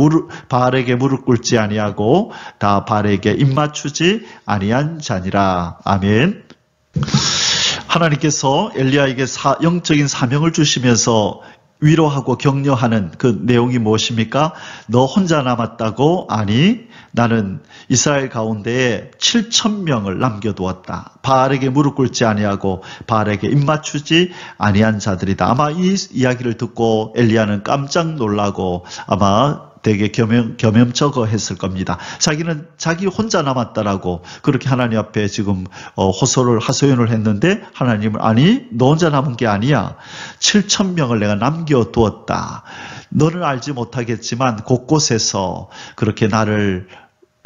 바알에게 무릎 꿇지 아니하고 다 바알에게 입맞추지 아니한 자니라. 아멘. 하나님께서 엘리야에게 영적인 사명을 주시면서 위로하고 격려하는 그 내용이 무엇입니까? 너 혼자 남았다고? 아니, 나는 이스라엘 가운데에 7,000명을 남겨두었다. 바알에게 무릎 꿇지 아니하고 바알에게 입맞추지 아니한 자들이다. 아마 이 이야기를 듣고 엘리야는 깜짝 놀라고 아마 되게 겸염쩍어 했을 겁니다. 자기는 자기 혼자 남았다라고 그렇게 하나님 앞에 지금 하소연을 했는데 하나님은 아니 너 혼자 남은 게 아니야. 7,000명을 내가 남겨두었다. 너는 알지 못하겠지만 곳곳에서 그렇게 나를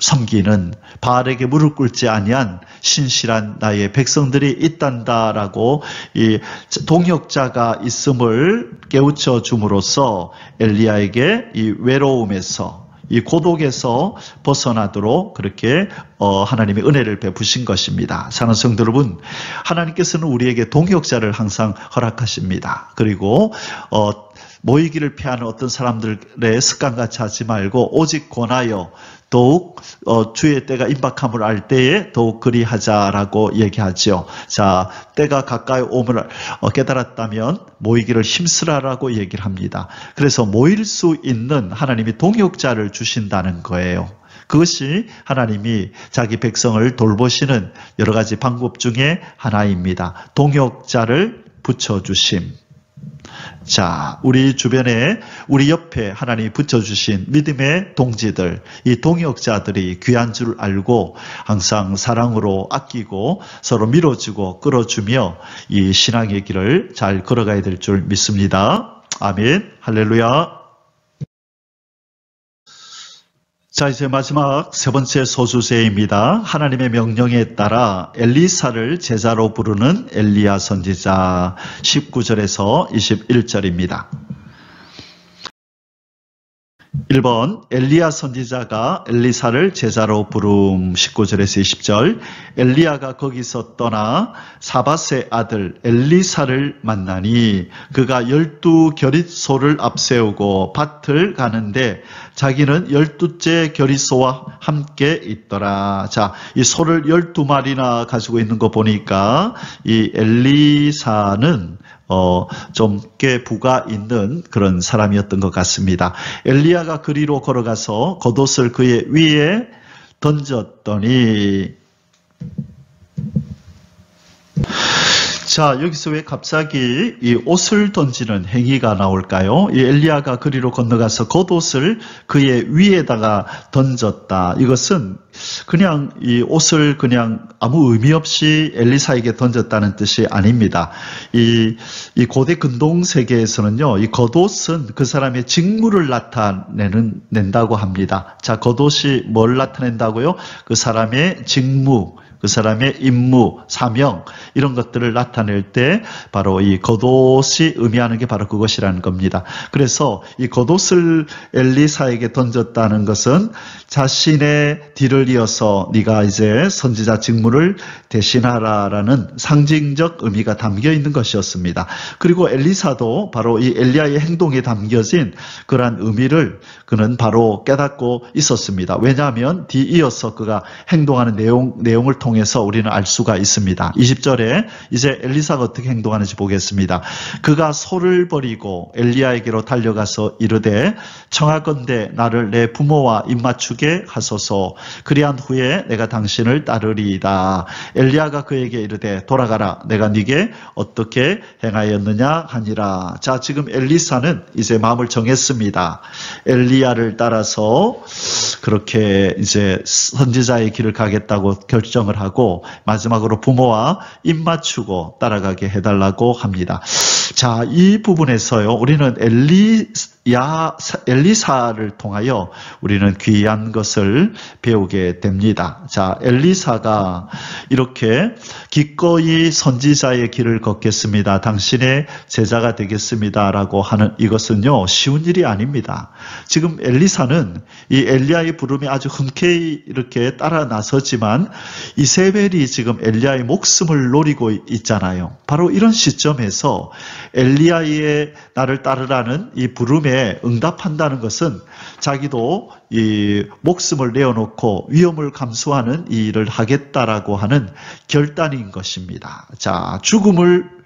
섬기는 바알에게 무릎 꿇지 아니한 신실한 나의 백성들이 있단다라고 이 동역자가 있음을 깨우쳐 줌으로써 엘리야에게 이 외로움에서 이 고독에서 벗어나도록 그렇게 하나님의 은혜를 베푸신 것입니다. 사랑하는 성도 여러분, 하나님께서는 우리에게 동역자를 항상 허락하십니다. 그리고 모이기를 피하는 어떤 사람들의 습관같이 하지 말고 오직 권하여 더욱 주의 때가 임박함을 알 때에 더욱 그리하자라고 얘기하죠. 자, 때가 가까이 오므를 깨달았다면 모이기를 힘쓰라라고 얘기를 합니다. 그래서 모일 수 있는 하나님이 동역자를 주신다는 거예요. 그것이 하나님이 자기 백성을 돌보시는 여러 가지 방법 중에 하나입니다. 동역자를 붙여주심. 자, 우리 주변에, 우리 옆에 하나님이 붙여주신 믿음의 동지들, 이 동역자들이 귀한 줄 알고 항상 사랑으로 아끼고 서로 밀어주고 끌어주며 이 신앙의 길을 잘 걸어가야 될 줄 믿습니다. 아멘. 할렐루야. 자, 이제 마지막 세 번째 소수세입니다. 하나님의 명령에 따라 엘리사를 제자로 부르는 엘리야 선지자 19절에서 21절입니다. 1번 엘리야 선지자가 엘리사를 제자로 부름 19절에서 20절. 엘리야가 거기서 떠나 사밧의 아들 엘리사를 만나니 그가 12겨릿소를 앞세우고 밭을 가는데 자기는 12째 겨릿소와 함께 있더라. 자, 이 소를 12마리나 가지고 있는 거 보니까 이 엘리사는 좀 꽤 부가 있는 그런 사람이었던 것 같습니다. 엘리야가 그리로 걸어가서 겉옷을 그의 위에 던졌더니, 자, 여기서 왜 갑자기 이 옷을 던지는 행위가 나올까요? 이 엘리야가 그리로 건너가서 겉옷을 그의 위에다가 던졌다. 이것은 그냥 이 옷을 그냥 아무 의미 없이 엘리사에게 던졌다는 뜻이 아닙니다. 이 고대 근동 세계에서는요, 이 겉옷은 그 사람의 직무를 나타낸다고 합니다. 자, 겉옷이 뭘 나타낸다고요? 그 사람의 직무, 그 사람의 임무, 사명, 이런 것들을 나타낼 때 바로 이 겉옷이 의미하는 게 바로 그것이라는 겁니다. 그래서 이 겉옷을 엘리사에게 던졌다는 것은 자신의 뒤를 이어서 네가 이제 선지자 직무를 대신하라라는 상징적 의미가 담겨 있는 것이었습니다. 그리고 엘리사도 바로 이 엘리야의 행동에 담겨진 그러한 의미를 그는 바로 깨닫고 있었습니다. 왜냐하면 뒤이어서 그가 행동하는 내용을 통해서 우리는 알 수가 있습니다. 20절에 이제 엘리사가 어떻게 행동하는지 보겠습니다. 그가 소를 버리고 엘리야에게로 달려가서 이르되 청하건대 나를 내 부모와 입맞추게 하소서. 그리한 후에 내가 당신을 따르리이다. 엘리야가 그에게 이르되 돌아가라. 내가 네게 어떻게 행하였느냐 하니라. 자, 지금 엘리사는 이제 마음을 정했습니다. 엘리야를 따라서 그렇게 이제 선지자의 길을 가겠다고 결정을 하고 마지막으로 부모와 입맞추고 따라가게 해달라고 합니다. 자, 이 부분에서요, 우리는 엘리사를 통하여 우리는 귀한 것을 배우게 됩니다. 자, 엘리사가 이렇게 기꺼이 선지자의 길을 걷겠습니다. 당신의 제자가 되겠습니다라고 하는 이것은요, 쉬운 일이 아닙니다. 지금 엘리사는 이 엘리야의 부름에 아주 흔쾌히 이렇게 따라 나서지만 이세벨이 지금 엘리야의 목숨을 노리고 있잖아요. 바로 이런 시점에서 엘리야의 나를 따르라는 이 부름에 응답한다는 것은 자기도 이 목숨을 내어놓고 위험을 감수하는 이 일을 하겠다라고 하는 결단인 것입니다. 자, 죽음을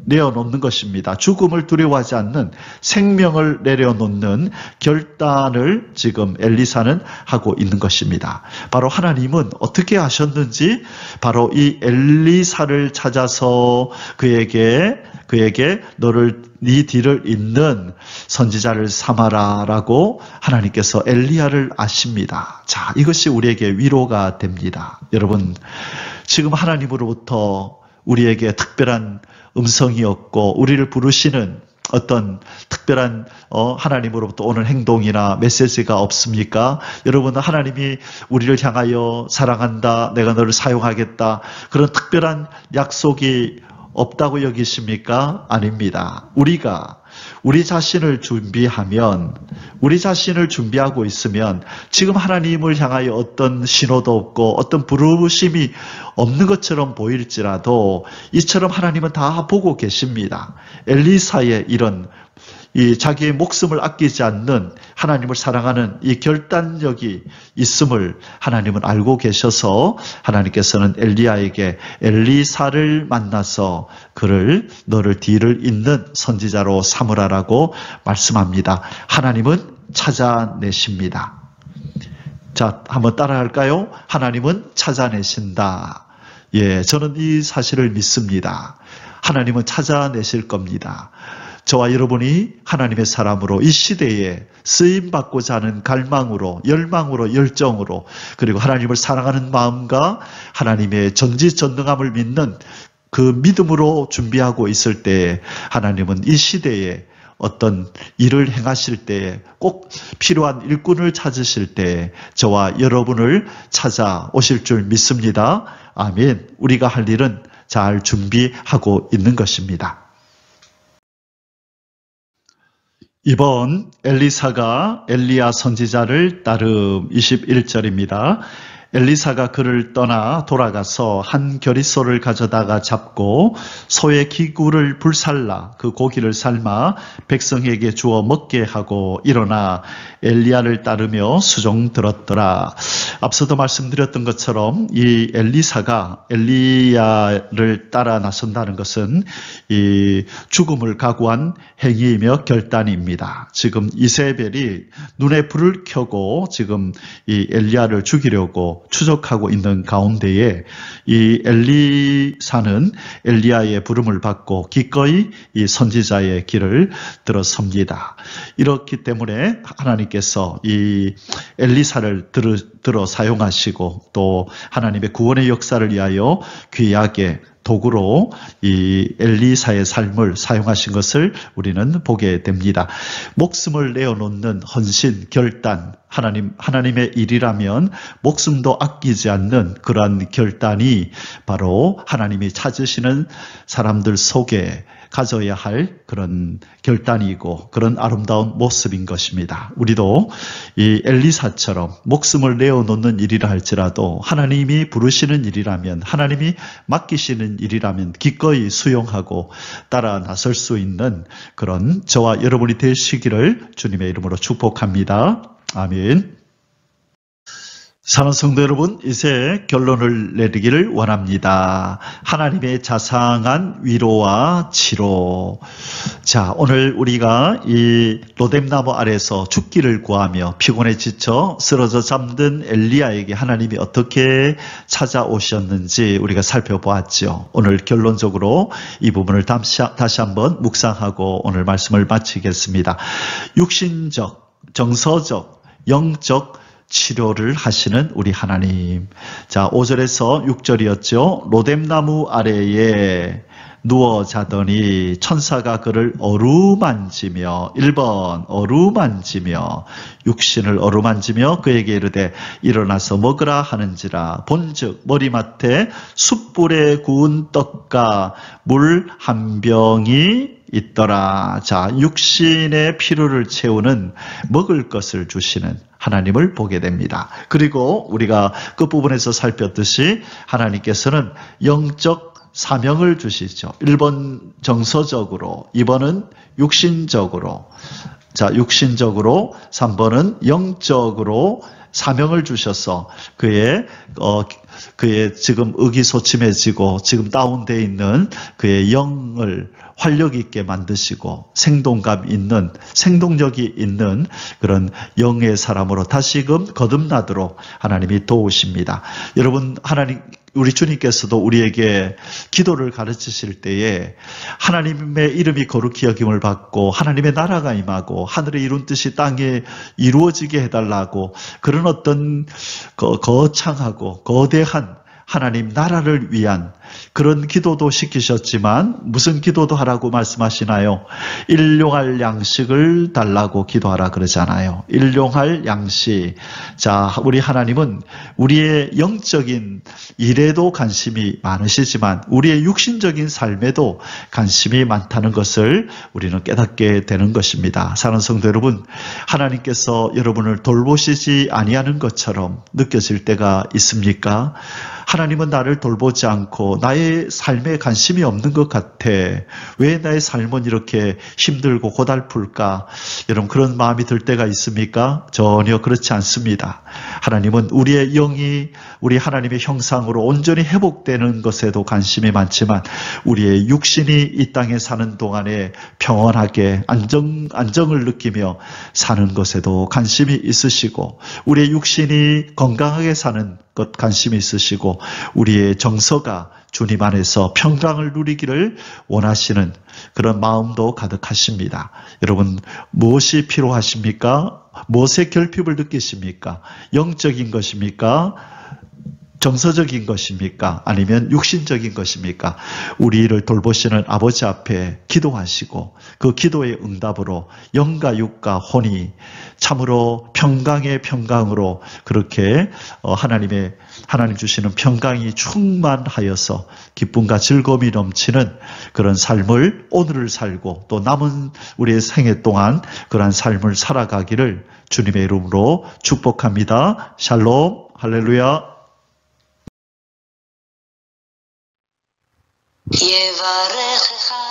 내어놓는 것입니다. 죽음을 두려워하지 않는 생명을 내려놓는 결단을 지금 엘리사는 하고 있는 것입니다. 바로 하나님은 어떻게 하셨는지 바로 이 엘리사를 찾아서 그에게 너를 네 뒤를 잇는 선지자를 삼아라라고 하나님께서 엘리야를 아십니다. 자, 이것이 우리에게 위로가 됩니다. 여러분, 지금 하나님으로부터 우리에게 특별한 음성이었고 우리를 부르시는 어떤 특별한 하나님으로부터 오는 행동이나 메시지가 없습니까? 여러분, 하나님이 우리를 향하여 사랑한다, 내가 너를 사용하겠다, 그런 특별한 약속이 없다고 여기십니까? 아닙니다. 우리가 우리 자신을 준비하고 있으면 지금 하나님을 향하여 어떤 신호도 없고 어떤 부르심이 없는 것처럼 보일지라도 이처럼 하나님은 다 보고 계십니다. 엘리사의 이런 자기의 목숨을 아끼지 않는 하나님을 사랑하는 이 결단력이 있음을 하나님은 알고 계셔서 하나님께서는 엘리야에게 엘리사를 만나서 너를 뒤를 잇는 선지자로 삼으라라고 말씀합니다. 하나님은 찾아내십니다. 자, 한번 따라할까요? 하나님은 찾아내신다. 예, 저는 이 사실을 믿습니다. 하나님은 찾아내실 겁니다. 저와 여러분이 하나님의 사람으로 이 시대에 쓰임받고자 하는 갈망으로, 열망으로, 열정으로, 그리고 하나님을 사랑하는 마음과 하나님의 전지전능함을 믿는 그 믿음으로 준비하고 있을 때 하나님은 이 시대에 어떤 일을 행하실 때에 꼭 필요한 일꾼을 찾으실 때 저와 여러분을 찾아오실 줄 믿습니다. 아멘. 우리가 할 일은 잘 준비하고 있는 것입니다. 이번 엘리사가 엘리야 선지자를 따름 21절입니다. 엘리사가 그를 떠나 돌아가서 한 겨릿소를 가져다가 잡고 소의 기구를 불살라 그 고기를 삶아 백성에게 주어 먹게 하고 일어나 엘리야를 따르며 수종 들었더라. 앞서도 말씀드렸던 것처럼 이 엘리사가 엘리야를 따라 나선다는 것은 이 죽음을 각오한 행위이며 결단입니다. 지금 이세벨이 눈에 불을 켜고 지금 이 엘리야를 죽이려고 추적하고 있는 가운데에 이 엘리사는 엘리야의 부름을 받고 기꺼이 이 선지자의 길을 들어섭니다. 이렇기 때문에 하나님께서 이 엘리사를 들어 사용하시고 또 하나님의 구원의 역사를 위하여 귀하게 도구로 이 엘리사의 삶을 사용하신 것을 우리는 보게 됩니다. 목숨을 내어놓는 헌신, 결단, 하나님의 일이라면 목숨도 아끼지 않는 그러한 결단이 바로 하나님이 찾으시는 사람들 속에 가져야 할 그런 결단이고 그런 아름다운 모습인 것입니다. 우리도 이 엘리사처럼 목숨을 내어놓는 일이라 할지라도 하나님이 부르시는 일이라면 하나님이 맡기시는 일이라면 기꺼이 수용하고 따라 나설 수 있는 그런 저와 여러분이 되시기를 주님의 이름으로 축복합니다. 아멘. 사랑하는 성도 여러분, 이제 결론을 내리기를 원합니다. 하나님의 자상한 위로와 치료. 자, 오늘 우리가 이 로뎀나무 아래서 죽기를 구하며 피곤에 지쳐 쓰러져 잠든 엘리야에게 하나님이 어떻게 찾아오셨는지 우리가 살펴보았죠. 오늘 결론적으로 이 부분을 다시 한번 묵상하고 오늘 말씀을 마치겠습니다. 육신적, 정서적, 영적 치료를 하시는 우리 하나님. 자, 5절에서 6절이었죠. 로뎀나무 아래에 누워 자더니 천사가 그를 어루만지며 1번 어루만지며 육신을 어루만지며 그에게 이르되 일어나서 먹으라 하는지라. 본즉 머리맡에 숯불에 구운 떡과 물 한 병이 있더라. 자, 육신의 필요를 채우는 먹을 것을 주시는 하나님을 보게 됩니다. 그리고 우리가 끝부분에서 살폈듯이 하나님께서는 영적 사명을 주시죠. 1번 정서적으로, 2번은 육신적으로, 자, 육신적으로, 3번은 영적으로 사명을 주셔서 그의 지금 의기소침해지고 지금 다운되어 있는 그의 영을 활력 있게 만드시고 생동감 있는, 생동력이 있는 그런 영의 사람으로 다시금 거듭나도록 하나님이 도우십니다. 여러분, 우리 주님께서도 우리에게 기도를 가르치실 때에 하나님의 이름이 거룩히 여김을 받고 하나님의 나라가 임하고 하늘에 이룬 뜻이 땅에 이루어지게 해달라고 그런 어떤 거창하고 거대한 하나님 나라를 위한 그런 기도도 시키셨지만 무슨 기도도 하라고 말씀하시나요? 일용할 양식을 달라고 기도하라 그러잖아요. 일용할 양식. 자, 우리 하나님은 우리의 영적인 일에도 관심이 많으시지만 우리의 육신적인 삶에도 관심이 많다는 것을 우리는 깨닫게 되는 것입니다. 사랑하는 성도 여러분, 하나님께서 여러분을 돌보시지 아니하는 것처럼 느껴질 때가 있습니까? 하나님은 나를 돌보지 않고 나의 삶에 관심이 없는 것 같아. 왜 나의 삶은 이렇게 힘들고 고달플까? 여러분, 그런 마음이 들 때가 있습니까? 전혀 그렇지 않습니다. 하나님은 우리의 영이 우리 하나님의 형상으로 온전히 회복되는 것에도 관심이 많지만 우리의 육신이 이 땅에 사는 동안에 평온하게 안정을 느끼며 사는 것에도 관심이 있으시고 우리의 육신이 건강하게 사는 것 관심이 있으시고 우리의 정서가 주님 안에서 평강을 누리기를 원하시는 그런 마음도 가득하십니다. 여러분, 무엇이 필요하십니까? 무엇의 결핍을 느끼십니까? 영적인 것입니까? 정서적인 것입니까? 아니면 육신적인 것입니까? 우리를 돌보시는 아버지 앞에 기도하시고 그 기도의 응답으로 영과 육과 혼이 참으로 평강의 평강으로 그렇게 하나님 주시는 평강이 충만하여서 기쁨과 즐거움이 넘치는 그런 삶을 오늘을 살고 또 남은 우리의 생애 동안 그러한 삶을 살아가기를 주님의 이름으로 축복합니다. 샬롬, 할렐루야. יברכך